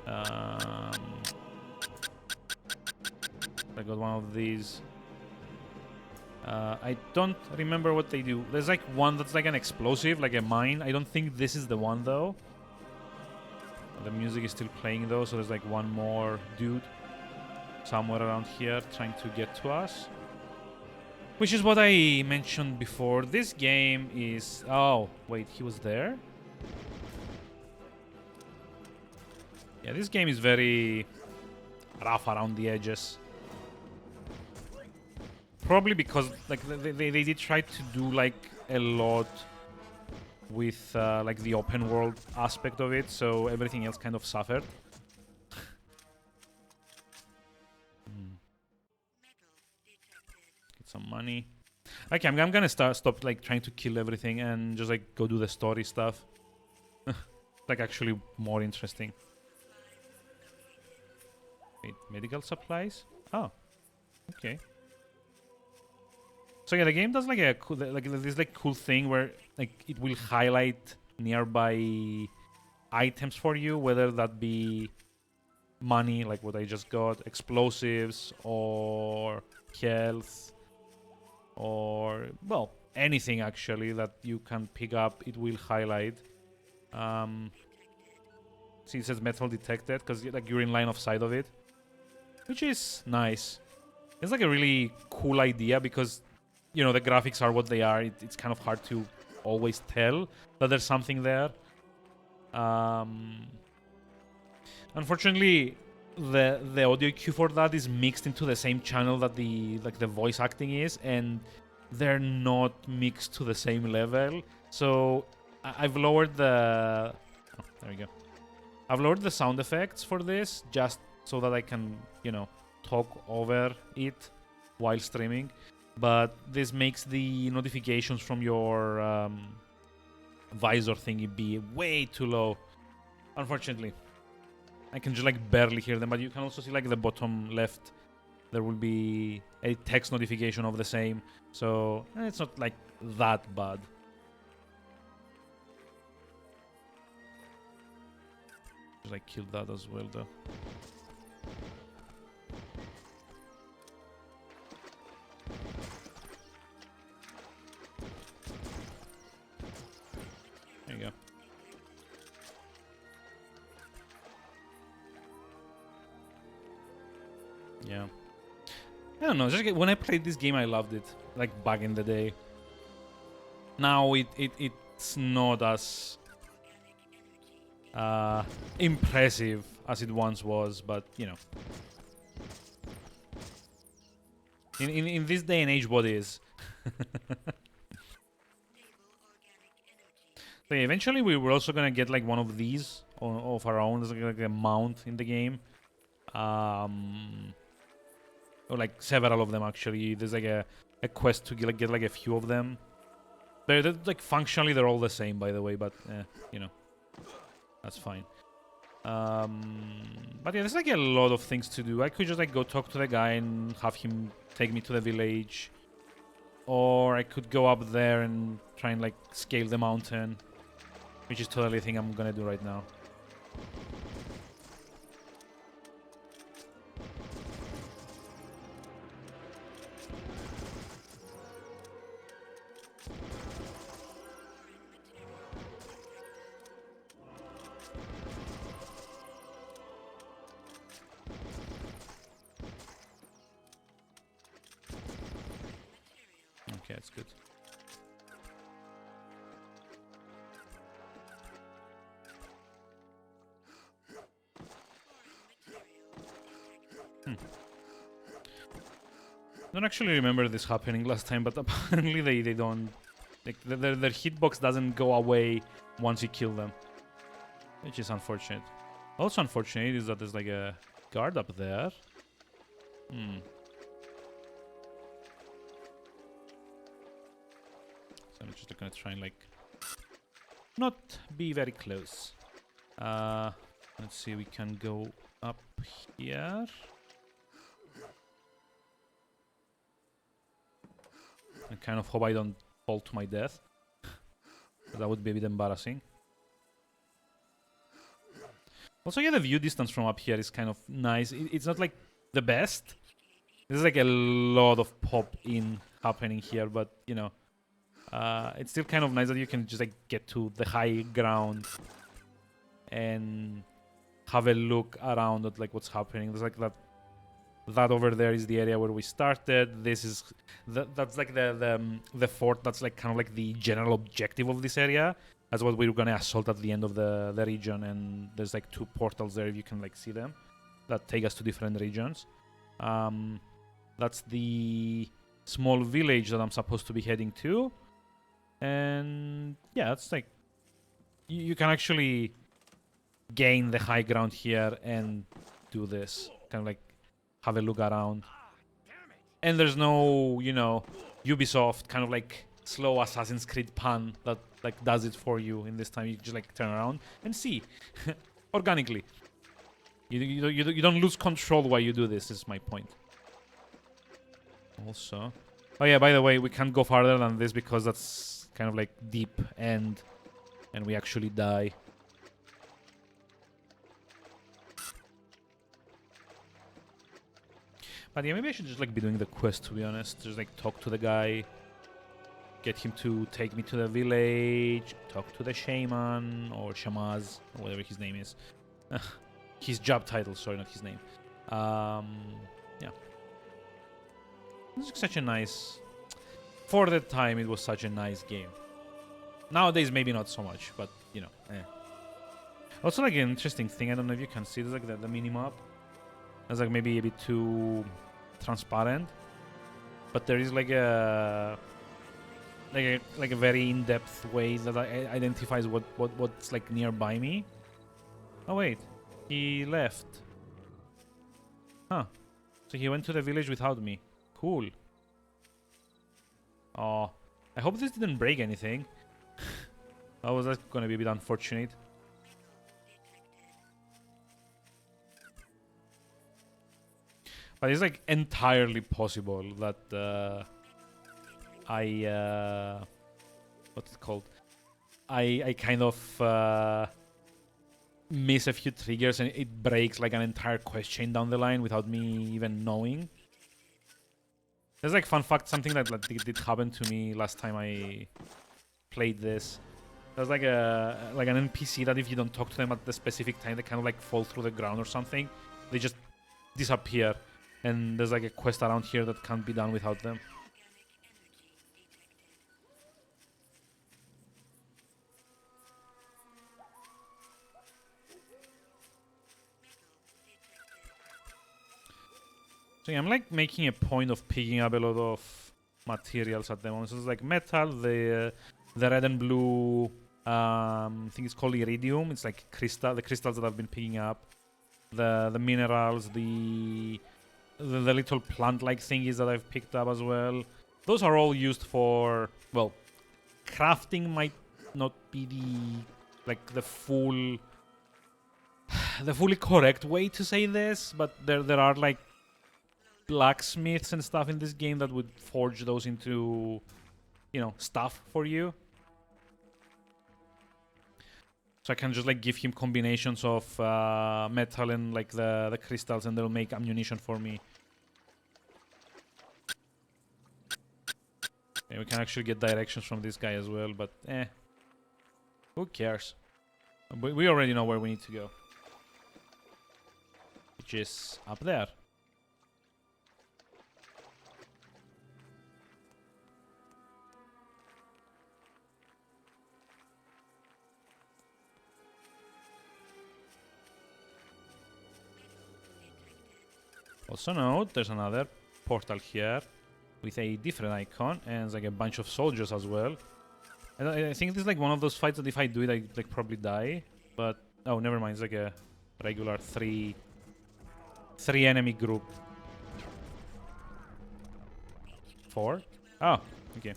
I got one of these. I don't remember what they do. There's like one that's like an explosive, like a mine. I don't think this is the one, though. The music is still playing though, so there's like one more dude somewhere around here trying to get to us. Which is what I mentioned before. This game is... Oh, wait, he was there? Yeah, this game is very rough around the edges. Probably because like they did try to do like a lot with like the open world aspect of it, so everything else kind of suffered. Get some money. Okay, I'm gonna stop like trying to kill everything and just like go do the story stuff. Like actually more interesting. Wait, medical supplies? Oh, okay. So yeah, the game does like a cool, like this like cool thing where like it will highlight nearby items for you, whether that be money, like what I just got, explosives, or health, or well, anything actually that you can pick up. It will highlight. See, it says metal detected because like you're in line of sight of it, which is nice. It's like a really cool idea because, you know, the graphics are what they are. It's kind of hard to always tell that there's something there. Unfortunately, the audio cue for that is mixed into the same channel that the voice acting is, and they're not mixed to the same level. So I've lowered the. Oh, there we go. I've lowered the sound effects for this just so that I can, you know, talk over it while streaming. But this makes the notifications from your visor thingy be way too low. Unfortunately, I can just like barely hear them. But you can also see like the bottom left, there will be a text notification of the same. So it's not like that bad. Just like killed that as well though. There you go. Yeah. I don't know, just like, when I played this game I loved it, like back in the day. Now it's not as impressive as it once was, but you know. In this day and age, what is? So yeah, eventually we were also gonna get like one of these of our own. There's like a mount in the game. Or like several of them actually. There's like a quest to get like a few of them. They're like functionally they're all the same, by the way, but you know, that's fine. But yeah, there's like a lot of things to do. I could just like go talk to the guy and have him take me to the village, or I could go up there and try and like scale the mountain, which is totally a thing I'm gonna do right now. Okay, that's good. I don't actually remember this happening last time, but apparently they don't. Like their hitbox doesn't go away once you kill them, which is unfortunate. Also unfortunate is that there's like a guard up there. So I'm just gonna try and like not be very close. Let's see, we can go up here. I kind of hope I don't fall to my death. That would be a bit embarrassing. Also, yeah, the view distance from up here is kind of nice. It's not like the best. There's like a lot of pop-in happening here, but you know, it's still kind of nice that you can just like get to the high ground and have a look around at like what's happening. There's like that over there is the area where we started. This is that's like the fort. That's like kind of like the general objective of this area. That's what we're gonna assault at the end of the region. And there's like 2 portals there if you can like see them that take us to different regions. That's the small village that I'm supposed to be heading to. And yeah, it's like you can actually gain the high ground here and do this kind of like have a look around. And there's no, you know, Ubisoft kind of like slow Assassin's Creed pun that like does it for you in this time. You just like turn around and see organically. You don't lose control while you do this. Is my point. Also, Oh yeah, by the way, we can't go farther than this because that's kind of like deep end, and we actually die. But yeah, maybe I should just like be doing the quest, to be honest. Just like talk to the guy, get him to take me to the village, talk to the shaman or shamaz or whatever his name is. His job title, sorry, not his name. Yeah. This is such a nice... For the time, it was such a nice game. Nowadays, maybe not so much, but, you know, eh. Also, like, an interesting thing, I don't know if you can see, there's like the mini-map. It's like maybe a bit too transparent. But there is like a... Like a very in-depth way that identifies what's like nearby me. Oh, wait. He left. Huh. So he went to the village without me. Cool. Oh, I hope this didn't break anything. Oh, was that gonna be a bit unfortunate? But it's like entirely possible that what's it called? I kind of miss a few triggers and it breaks like an entire quest chain down the line without me even knowing. There's like fun fact, something that did happen to me last time I played this. There's like an NPC that if you don't talk to them at the specific time, they kind of like fall through the ground or something. They just disappear, and there's like a quest around here that can't be done without them. So yeah, I'm like making a point of picking up a lot of materials at the moment. So it's like metal, the red and blue I think it's called iridium. It's like the crystals that I've been picking up. The minerals, the little plant-like thingies that I've picked up as well. Those are all used for, well, crafting might not be the fully correct way to say this, but there are like blacksmiths and stuff in this game that would forge those into, you know, stuff for you. So I can just like give him combinations of metal and like the crystals, and they'll make ammunition for me. And we can actually get directions from this guy as well, but who cares? We already know where we need to go, which is up there. Also note, there's another portal here with a different icon, and there's like a bunch of soldiers as well. And I think this is like one of those fights that if I do it, I like probably die. But oh, never mind. It's like a regular three enemy group. 4? Oh, okay.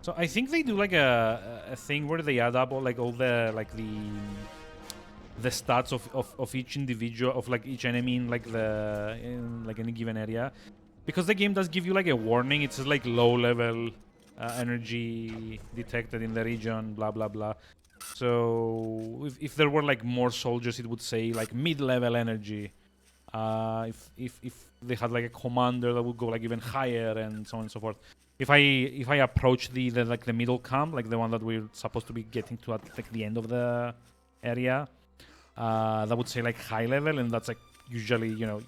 So I think they do like a thing where they add up all like the stats of each individual, of like each enemy in like like any given area, because the game does give you like a warning. It says like low level energy detected in the region, blah blah blah. So if there were like more soldiers, it would say like mid-level energy. If they had like a commander, that would go like even higher, and so on and so forth. If I approach the like the middle camp, like the one that we're supposed to be getting to at like the end of the area, that would say like high level, and that's like usually, you know,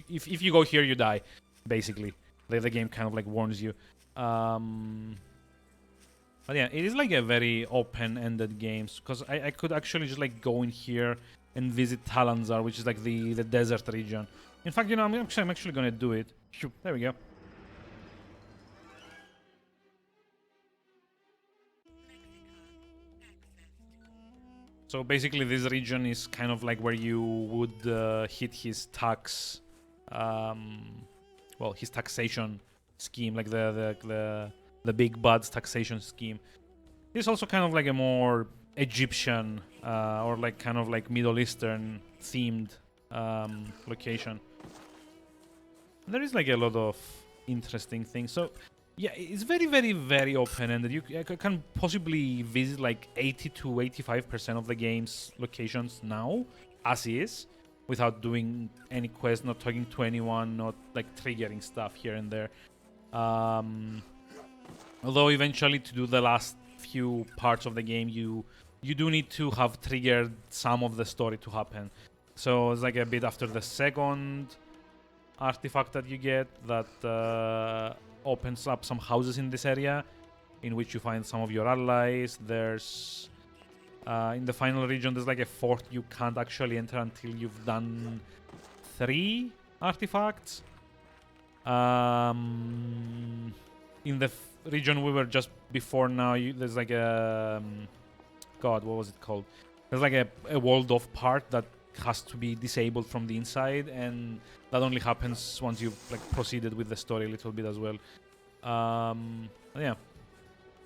if you go here you die, basically. The game kind of like warns you. But yeah, it is like a very open-ended game, because I could actually just like go in here and visit Talanzar, which is like the desert region. In fact, you know, I'm actually gonna do it. There we go. So basically, this region is kind of like where you would hit his tax, well, his taxation scheme, like the big bad's taxation scheme. It's also kind of like a more Egyptian or like kind of like Middle Eastern themed location. There is like a lot of interesting things. So yeah, it's very, very, very open-ended. You can possibly visit like 80 to 85% of the game's locations now, as is, without doing any quest, not talking to anyone, not like triggering stuff here and there. Although eventually to do the last few parts of the game, you do need to have triggered some of the story to happen. So it's like a bit after the second artifact that you get that opens up some houses in this area in which you find some of your allies. There's in the final region there's like a fort you can't actually enter until you've done 3 artifacts. In the region we were just before now, there's like a god, what was it called? There's like a walled off part that has to be disabled from the inside, and that only happens once you've like proceeded with the story a little bit as well. Yeah,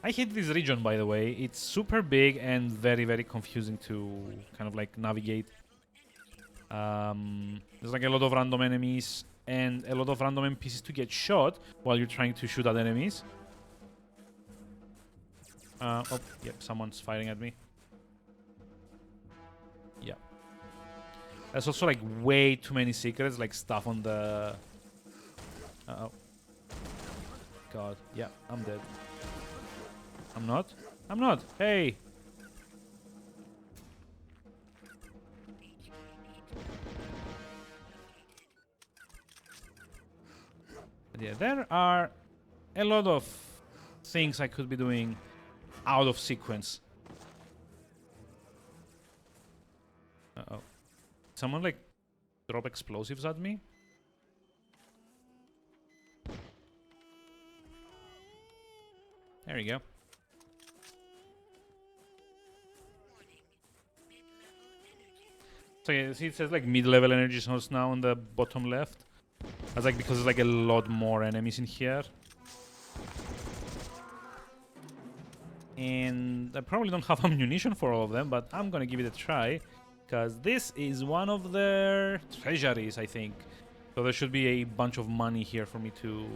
I hate this region, by the way. It's super big and very, very confusing to kind of like navigate. There's like a lot of random enemies and a lot of random NPCs to get shot while you're trying to shoot at enemies. Oh, yep, someone's firing at me. Yeah. There's also like way too many secrets, like stuff on the... Uh-oh. God, yeah, I'm dead. I'm not? I'm not! Hey! But yeah, there are a lot of things I could be doing out of sequence. Uh-oh. Someone like drop explosives at me? There you go. So yeah, see it says like mid-level energy source now on the bottom left. That's like because there's like a lot more enemies in here. And I probably don't have ammunition for all of them, but I'm gonna give it a try. Because this is one of their treasuries, I think. So there should be a bunch of money here for me to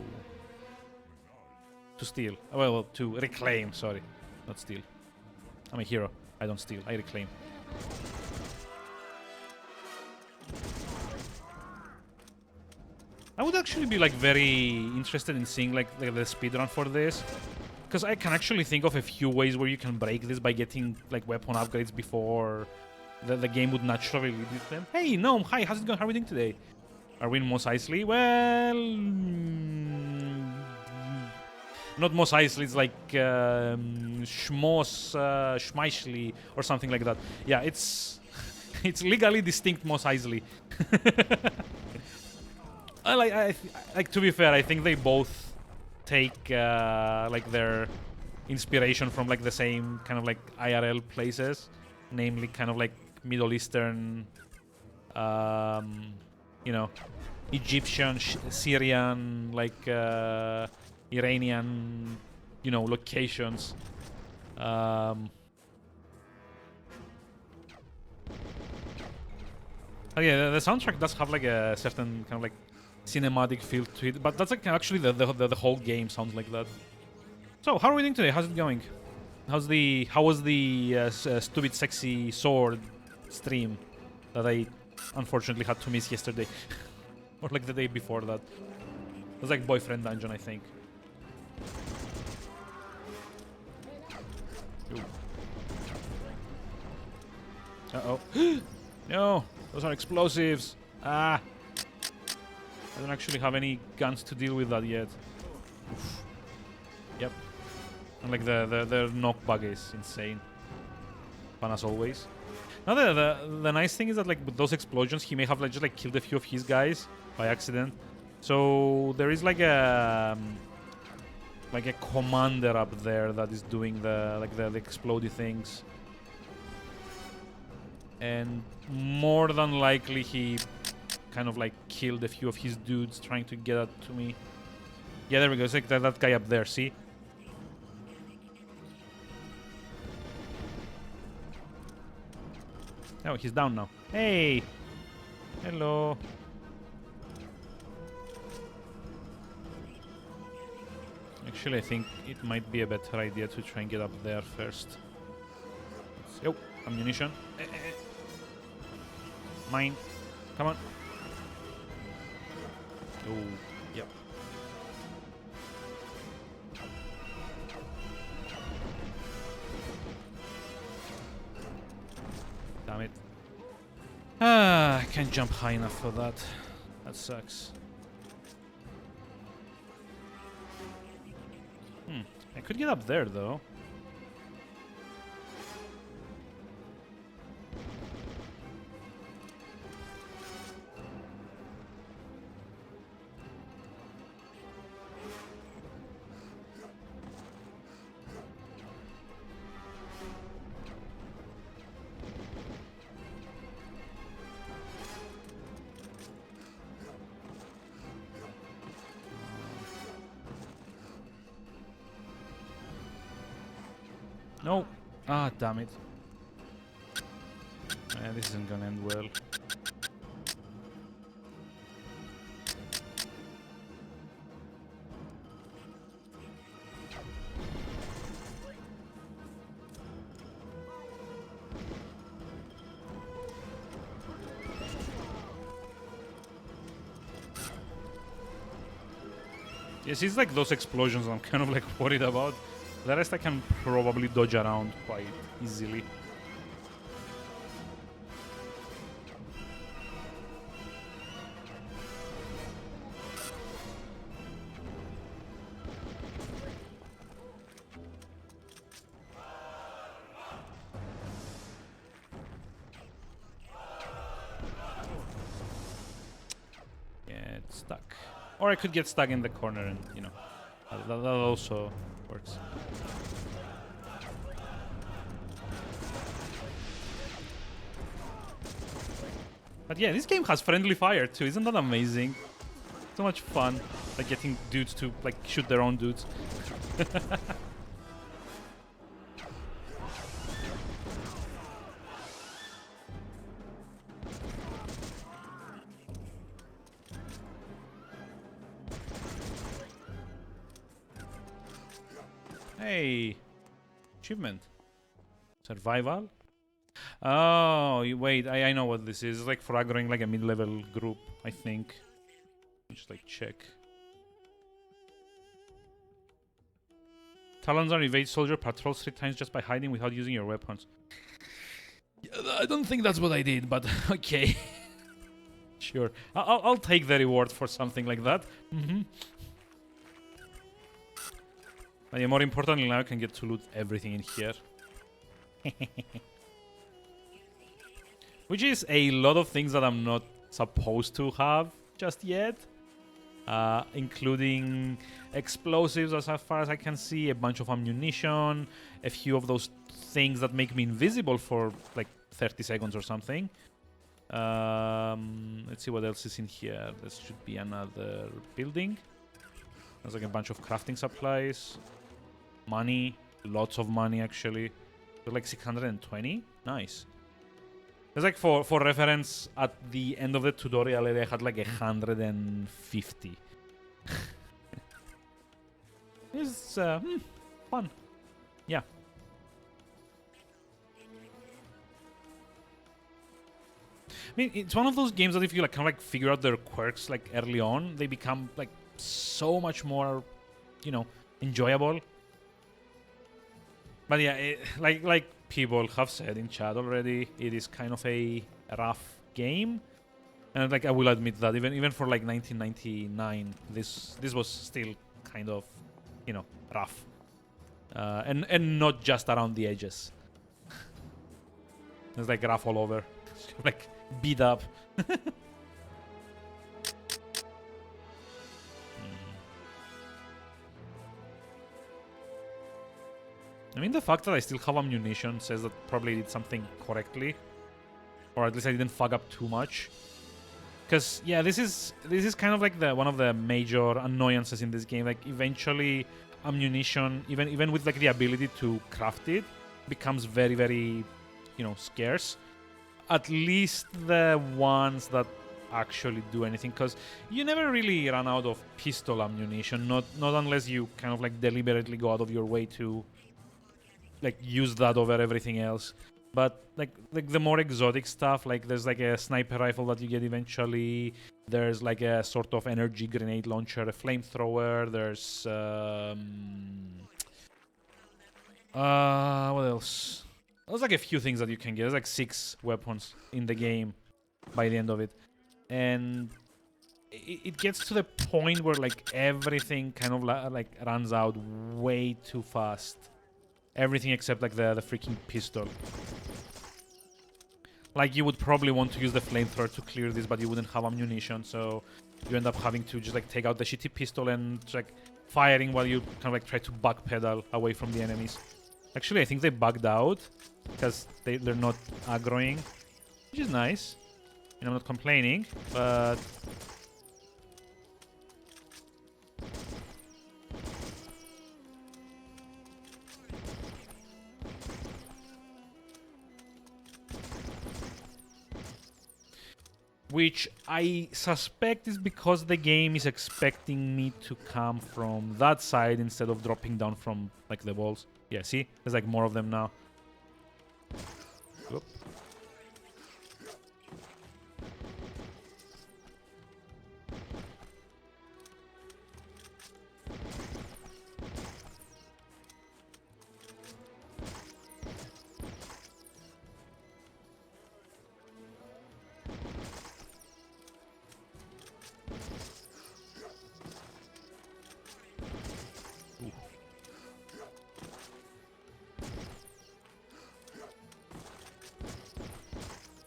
steal. Well, to reclaim, sorry. Not steal. I'm a hero. I don't steal, I reclaim. I would actually be like very interested in seeing like the speedrun for this. Because I can actually think of a few ways where you can break this by getting like weapon upgrades before the game would naturally lead you to them. Hey, Gnome, hi, how's it going? How are we doing today? Are we in Mos Eisley? Well... not Mos Eisley, it's like Schmeishley or something like that. Yeah, it's it's legally distinct Mos Eisley. Like to be fair, I think they both take like their inspiration from like the same kind of like IRL places, namely kind of like Middle Eastern, you know, Egyptian, Syrian, like Iranian, you know, locations. Oh yeah, the soundtrack does have like a certain kind of like cinematic feel to it, but that's like actually the whole game sounds like that. So how are we doing today? How's it going? How was the stupid sexy sword stream that I unfortunately had to miss yesterday? Or like the day before that. It was like boyfriend dungeon, I think. Uh-oh. No, those are explosives. Ah. I don't actually have any guns to deal with that yet. Oof. Yep. And like the knockback is insane. Fun as always. Now the nice thing is that like with those explosions he may have like just like killed a few of his guys by accident. So there is like a commander up there that is doing the explodey things. And more than likely he kind of like killed a few of his dudes trying to get that to me. Yeah, there we go. It's like that guy up there, see? Oh, he's down now. Hey! Hello. Actually, I think it might be a better idea to try and get up there first. Oh, ammunition. Mine. Come on. Oh, yep. Damn it. Ah, I can't jump high enough for that. That sucks. I could get up there, though. No. Ah, damn it. This isn't gonna end well. Yes, it's like those explosions I'm kind of like worried about. The rest I can probably dodge around quite easily. Get stuck. Or I could get stuck in the corner and, you know, that also works. But yeah, this game has friendly fire too. Isn't that amazing? So much fun, like getting dudes to like shoot their own dudes. Hey, achievement, survival. Oh, wait, I know what this is. It's like for aggroing like a mid-level group, I think. Just like check. Talons are evade soldier patrols 3 times just by hiding without using your weapons. Yeah, I don't think that's what I did, but okay. Sure. I'll take the reward for something like that. But yeah, more importantly, now I can get to loot everything in here. Which is a lot of things that I'm not supposed to have just yet. Including explosives as far as I can see, a bunch of ammunition, a few of those things that make me invisible for like 30 seconds or something. Let's see what else is in here. There should be another building. There's like a bunch of crafting supplies. Money. Lots of money actually. There's like 620. Nice. It's like for reference, at the end of the tutorial area I had like 150. It's fun. Yeah. I mean, it's one of those games that if you like kind of like figure out their quirks like early on, they become like so much more, you know, enjoyable. But yeah, like people have said in chat already, it is kind of a rough game, and like I will admit that even for like 1999, this was still kind of, you know, rough, and not just around the edges. It's like rough all over, like beat up. I mean, the fact that I still have ammunition says that probably I did something correctly. Or at least I didn't fuck up too much. Because, yeah, this is kind of like one of the major annoyances in this game. Like, eventually, ammunition, even with like the ability to craft it, becomes very, very, you know, scarce. at least the ones that actually do anything, because you never really run out of pistol ammunition, not unless you kind of like deliberately go out of your way to like use that over everything else. But like the more exotic stuff, like there's like a sniper rifle that you get eventually, there's like a sort of energy grenade launcher, a flamethrower, there's what else? There's like a few things that you can get. There's like 6 weapons in the game by the end of it. And it gets to the point where like everything kind of like runs out way too fast. Everything except like the freaking pistol. Like you would probably want to use the flamethrower to clear this, but you wouldn't have ammunition, so you end up having to just like take out the shitty pistol and just, like firing while you kind of like try to backpedal away from the enemies. Actually, I think they bugged out because they're not aggroing, which is nice. And I'm not complaining, but which I suspect is because the game is expecting me to come from that side instead of dropping down from like the walls. Yeah, see? There's like more of them now. Oop.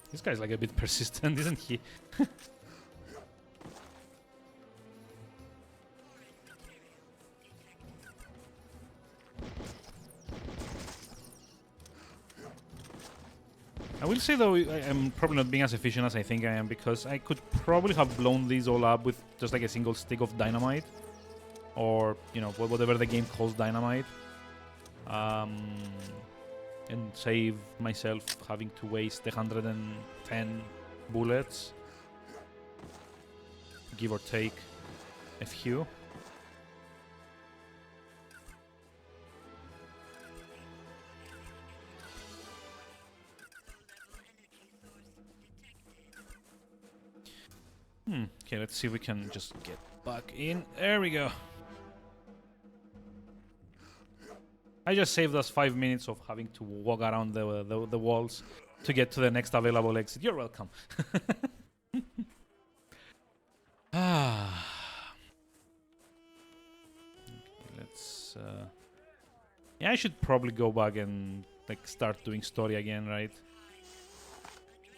This guy's like a bit persistent, isn't he? I will say though, I'm probably not being as efficient as I think I am, because I could probably have blown these all up with just like a single stick of dynamite. Or, you know, whatever the game calls dynamite. And save myself having to waste 110 bullets, give or take a few. Okay, let's see if we can just get back in. There we go. I just saved us 5 minutes of having to walk around the walls to get to the next available exit. You're welcome. Okay, let's... Yeah, I should probably go back and like start doing story again, right?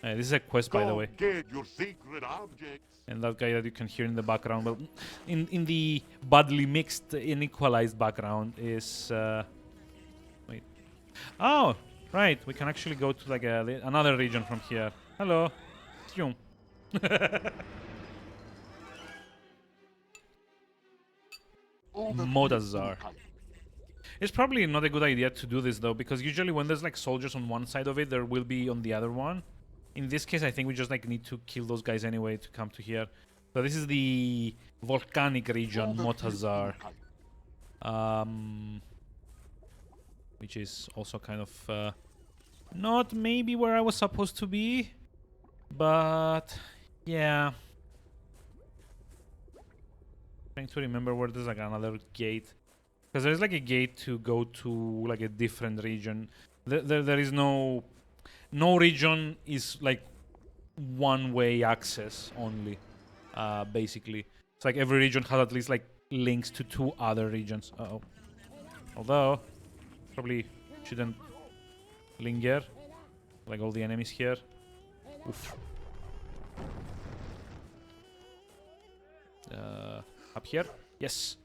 This is a quest, by the way. Get your secret objects. And that guy that you can hear in the background, well, in the badly mixed, inequalized background is... Wait. Oh, right. We can actually go to like another region from here. Hello. Phew. Modazar. It's probably not a good idea to do this though, because usually when there's like soldiers on one side of it, there will be on the other one. In this case, I think we just like need to kill those guys anyway to come to here. So this is the volcanic region, Motazar. Which is also kind of not maybe where I was supposed to be, but yeah. Trying to remember where there's like another gate, because there's like a gate to go to like a different region. There is no region is like one-way access only, basically. It's like every region has at least like links to 2 other regions. Uh-oh. Although probably shouldn't linger, like all the enemies here. Oof. Up here? Yes.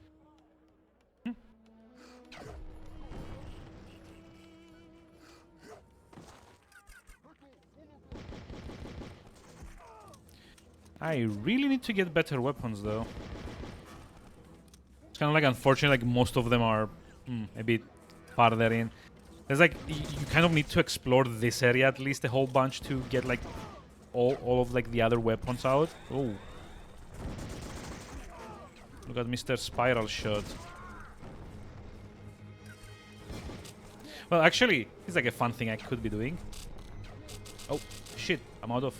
I really need to get better weapons though. It's kind of like unfortunate, like most of them are a bit farther in. There's like you kind of need to explore this area at least a whole bunch to get like all of like the other weapons out. Oh, look at Mr. Spiral Shot. Well, actually, it's like a fun thing I could be doing. Oh shit! I'm out of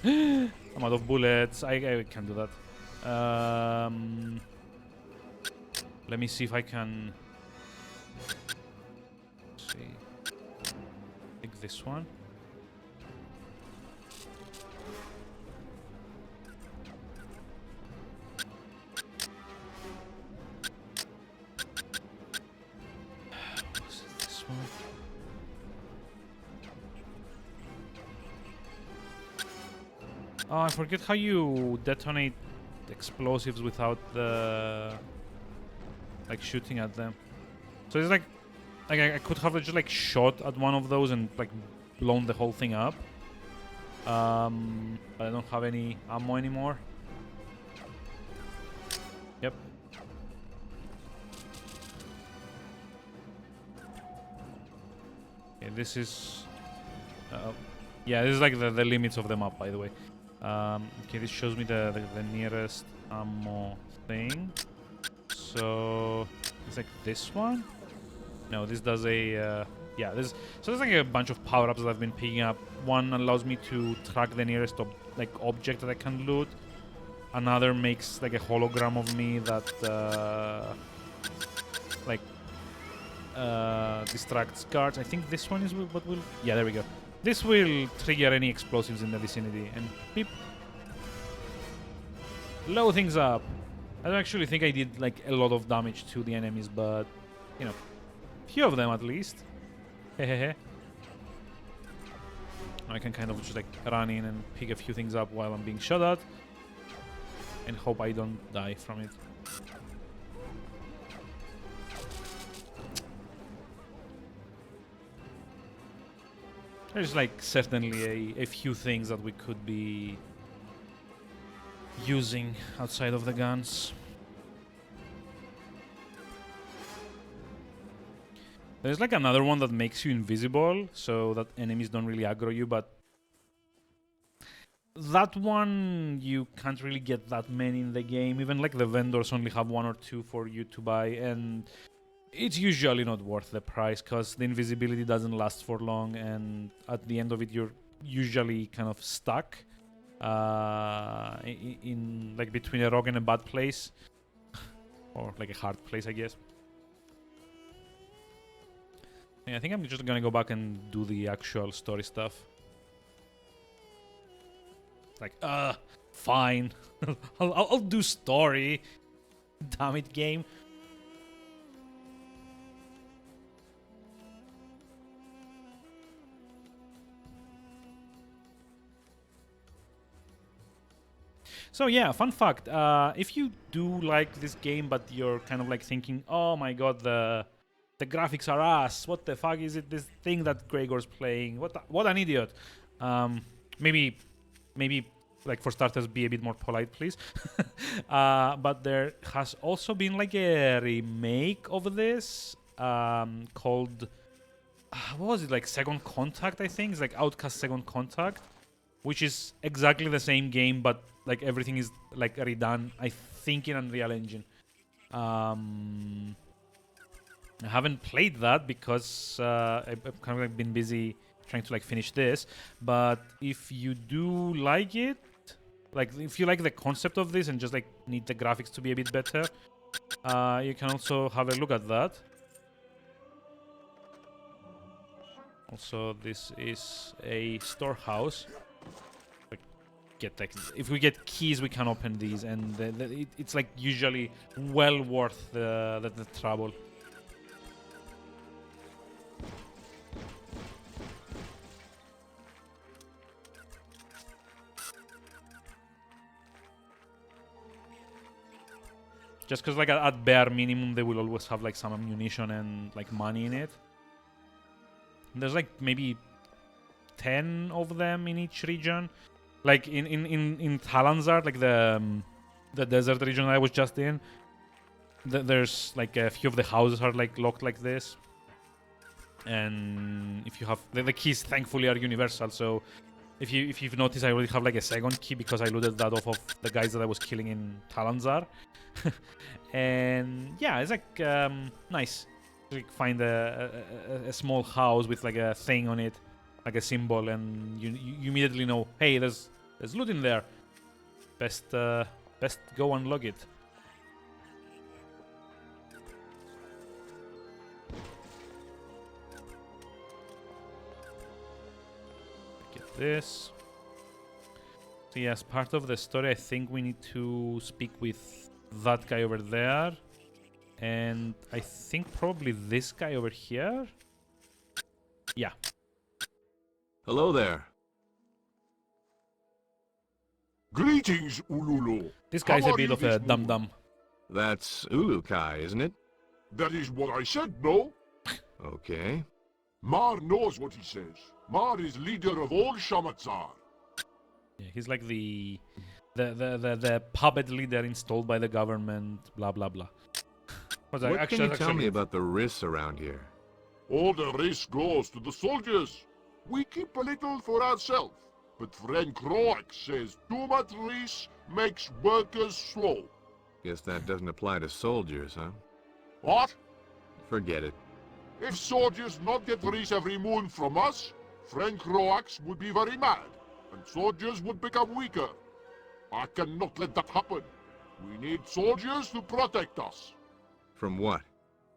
I'm out of bullets. I can't do that. Let me see if I can. See, take this one. Was it this one? Oh, I forget how you detonate explosives without the like shooting at them. So it's like I could have just like shot at one of those and like blown the whole thing up. But I don't have any ammo anymore. Yep. Okay, this is yeah, this is like the limits of the map, by the way. Okay, this shows me the nearest ammo thing. So it's like this one. No, this does a yeah. So there's like a bunch of power-ups that I've been picking up. One allows me to track the nearest object that I can loot. Another makes like a hologram of me that distracts guards. I think this one is what will. Yeah, there we go. This will trigger any explosives in the vicinity and beep. Blow things up. I don't actually think I did like a lot of damage to the enemies, but you know, few of them at least. Hehehe. I can kind of just like run in and pick a few things up while I'm being shot at and hope I don't die from it. There's like certainly a few things that we could be using outside of the guns. There's like another one that makes you invisible so that enemies don't really aggro you, but that one you can't really get that many in the game. Even like the vendors only have one or two for you to buy, and it's usually not worth the price because the invisibility doesn't last for long, and at the end of it you're usually kind of stuck in like between a rock and a bad place or like a hard place, I guess. Yeah, I think I'm just gonna go back and do the actual story stuff. Like, fine. I'll do story. Damn it, game. So yeah, fun fact. If you do like this game, but you're kind of like thinking, oh my god, the graphics are ass. What the fuck is it? This thing that Gregor's playing. What an idiot. Maybe, like for starters, be a bit more polite, please. But there has also been like a remake of this called what was it, like Second Contact? I think it's like Outcast Second Contact, which is exactly the same game, but like everything is like redone. I think in Unreal Engine. I haven't played that because I've kind of like been busy trying to like finish this. But if you do like it, like if you like the concept of this and just like need the graphics to be a bit better, you can also have a look at that. Also, this is a storehouse. If we get keys, we can open these, and it's like usually well worth the trouble. Just because like at bare minimum they will always have like some ammunition and like money in it. And there's like maybe 10 of them in each region. Like in Talanzar, like the desert region I was just in, there's like a few of the houses are like locked like this. And if you have the keys, thankfully are universal. So if you've noticed, I already have like a second key because I looted that off of the guys that I was killing in Talanzar. And yeah, it's like nice. Like find a small house with like a thing on it, like a symbol, and you immediately know, hey, there's loot in there. Best go unlock it. Get this. So yes, part of the story, I think we need to speak with that guy over there. And I think probably this guy over here. Yeah. Hello there. Greetings, Ululu. This guy's How a are bit you of a this dum morning? dum. That's Ulukai, isn't it? That is what I said, no? Okay. Mar knows what he says. Mar is leader of all Shamatzar. Yeah, he's like the puppet leader installed by the government. Blah blah blah. What can you tell me about the risks around here? All the risk goes to the soldiers. We keep a little for ourselves. But friend Croak says too much risk makes workers slow. Guess that doesn't apply to soldiers, huh? What? Forget it. If soldiers not get risk every moon from us, friend Croaks would be very mad, and soldiers would become weaker. I cannot let that happen. We need soldiers to protect us. From what?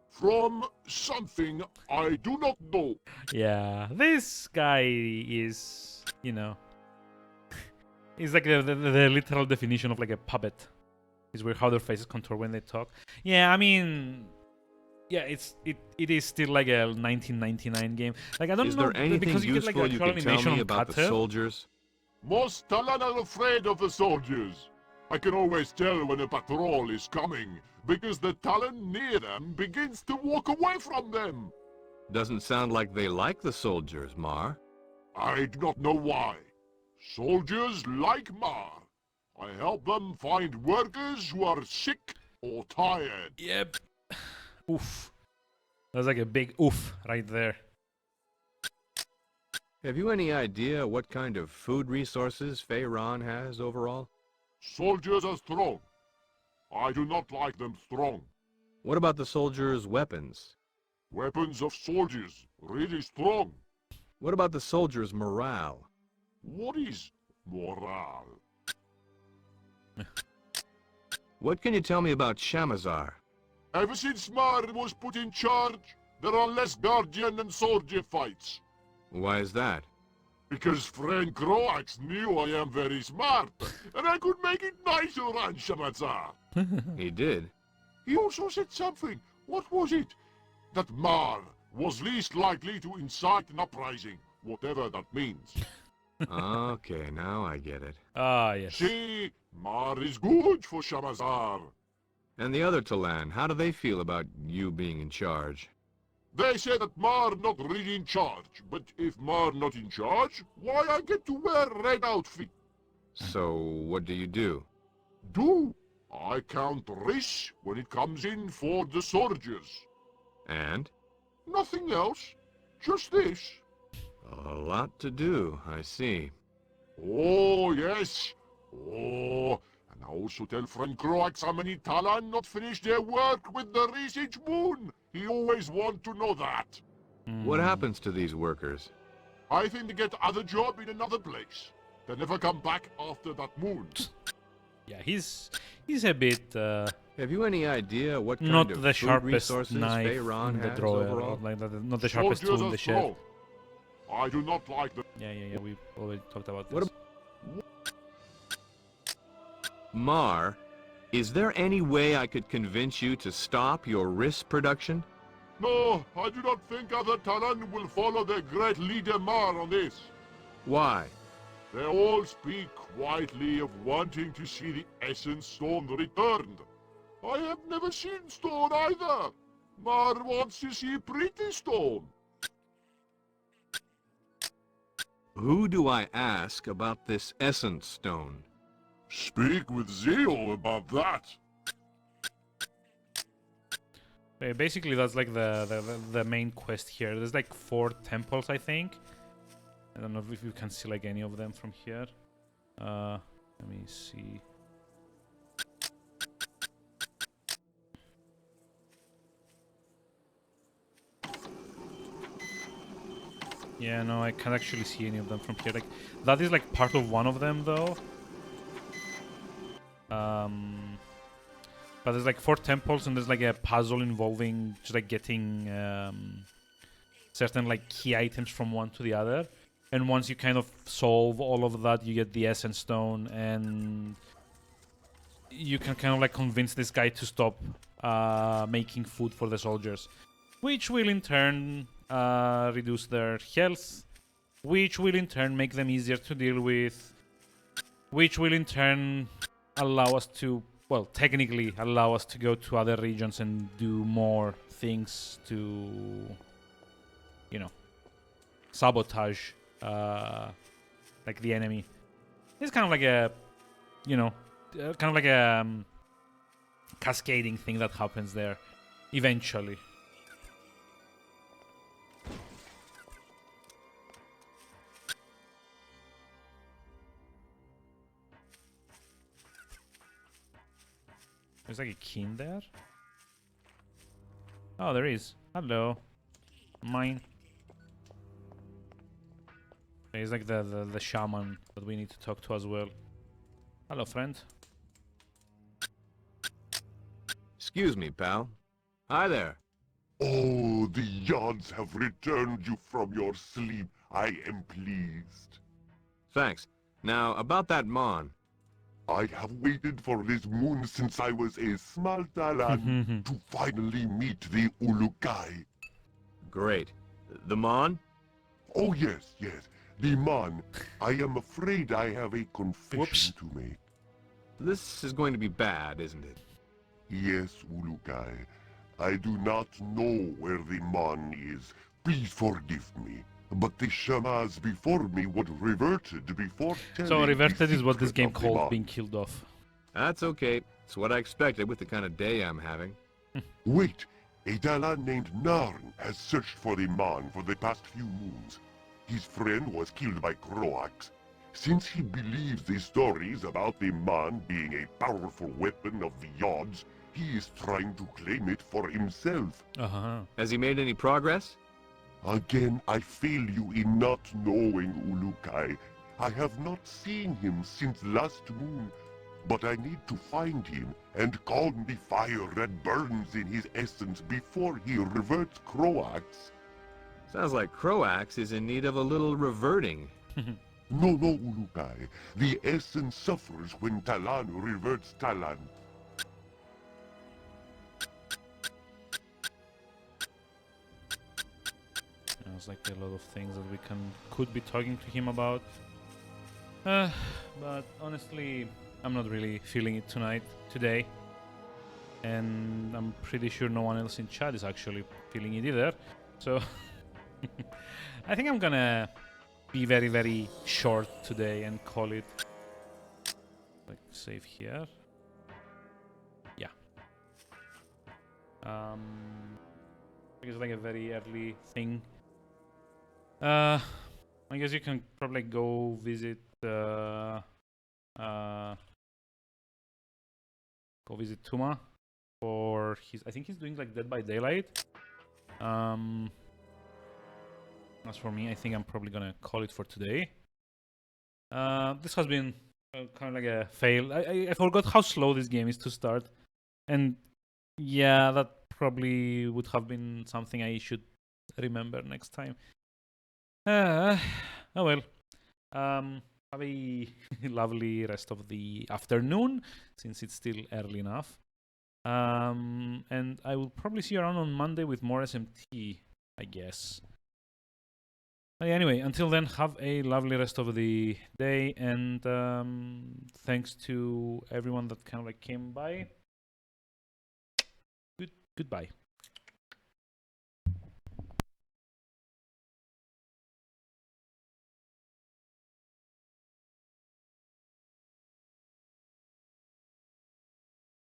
From something I do not know. Yeah, this guy is, you know, he's like the literal definition of like a puppet. Is where how their faces contour when they talk. Yeah, I mean, yeah, it is still like a 1999 game. Like I don't Is know there anything because you get useful like you actual can tell animation me on about the Cutter. soldiers? Most Talon are afraid of the soldiers. I can always tell when a patrol is coming, because the Talon near them begins to walk away from them. Doesn't sound like they like the soldiers, Mar. I do not know why. Soldiers like Mar. I help them find workers who are sick or tired. Yep. Oof. That's like a big oof right there. Have you any idea what kind of food resources Feyron has overall? Soldiers are strong. I do not like them strong. What about the soldiers' weapons? Weapons of soldiers, really strong. What about the soldiers' morale? What is morale? What can you tell me about Shamazar? Ever since Mar was put in charge, there are less guardian and soldier fights. Why is that? Because friend Croax knew I am very smart, and I could make it nice around Shamazar. He did. He also said something. What was it? That Mar was least likely to incite an uprising, whatever that means. Okay, now I get it. Ah, yes. See, Mar is good for Shamazar. And the other Talan, how do they feel about you being in charge? They say that Mar not really in charge, but if Mar not in charge, why I get to wear red outfit? So, what do you do? Do I count risk when it comes in for the soldiers? And? Nothing else, just this. A lot to do, I see. Oh, yes. Oh, and I also tell friend Croax how many Talan not finish their work with the research moon. He always want to know that. What happens to these workers? I think they get other job in another place. They never come back after that moon. Yeah, he's a bit Have you any idea what kind not of the food sharpest resources knife Feyron in the has drawer, overall? or like not the sharpest Soldiers tool in are the shed. strong. I do not like them. Yeah, we already talked about What this. Mar, is there any way I could convince you to stop your risk production? No, I do not think other Talan will follow their great leader Mar on this. Why? They all speak quietly of wanting to see the Essence Stone returned. I have never seen stone either. Mar wants to see pretty stone. Who do I ask about this Essence Stone? Speak with Zeo about that. Basically, that's like the main quest here. There's like 4 temples, I think. I don't know if you can see like any of them from here. Let me see. Yeah, no, I can't actually see any of them from here. Like, that is like part of one of them, though. But there's like 4 temples, and there's like a puzzle involving just like getting certain like key items from one to the other. And once you kind of solve all of that, you get the essence stone, and you can kind of like convince this guy to stop making food for the soldiers, which will in turn reduce their health, which will in turn make them easier to deal with, which will in turn allow us to, well, technically allow us to go to other regions and do more things to, you know, sabotage like the enemy. It's kind of like a, you know, kind of like a cascading thing that happens there eventually. There's like a key in there. Oh, there is. Hello. Mine. He's like the shaman that we need to talk to as well. Hello, friend. Excuse me, pal. Hi there. Oh, the Yods have returned you from your sleep. I am pleased. Thanks. Now, about that Mon. I have waited for this moon since I was a small Talan to finally meet the Ulukai. Great. The Mon? Oh yes, yes, the Mon. I am afraid I have a confession Whoops. to make. This is going to be bad, isn't it? Yes, Ulukai. I do not know where the Mon is. Please forgive me. But the Shamas before me would reverted before telling So the reverted is what this secret game of the called Mon. being killed off. That's okay. It's what I expected with the kind of day I'm having. Wait, a Dalan named Narn has searched for the Mon for the past few moons. His friend was killed by Croax. Since he believes the stories about the Mon being a powerful weapon of the Yods, he is trying to claim it for himself. Uh-huh. Has he made any progress? Again, I fail you in not knowing Ulukai. I have not seen him since last moon, but I need to find him and calm the fire that burns in his essence before he reverts Croax. Sounds like Croax is in need of a little reverting. No, no, Ulukai. The essence suffers when Talan reverts Talan. There's like a lot of things that we could be talking to him about. But honestly, I'm not really feeling it today. And I'm pretty sure no one else in chat is actually feeling it either. So I think I'm gonna be very, very short today and call it like save here. Yeah. It's like a very early thing. I guess you can probably go visit Tuma for his. I think he's doing like Dead by Daylight. As for me, I think I'm probably gonna call it for today. This has been kind of like a fail. I forgot how slow this game is to start, and yeah, that probably would have been something I should remember next time. Oh well. Have a lovely rest of the afternoon, since it's still early enough. And I will probably see you around on Monday with more SMT, I guess. Anyway, until then, have a lovely rest of the day, and thanks to everyone that kind of like came by. Goodbye.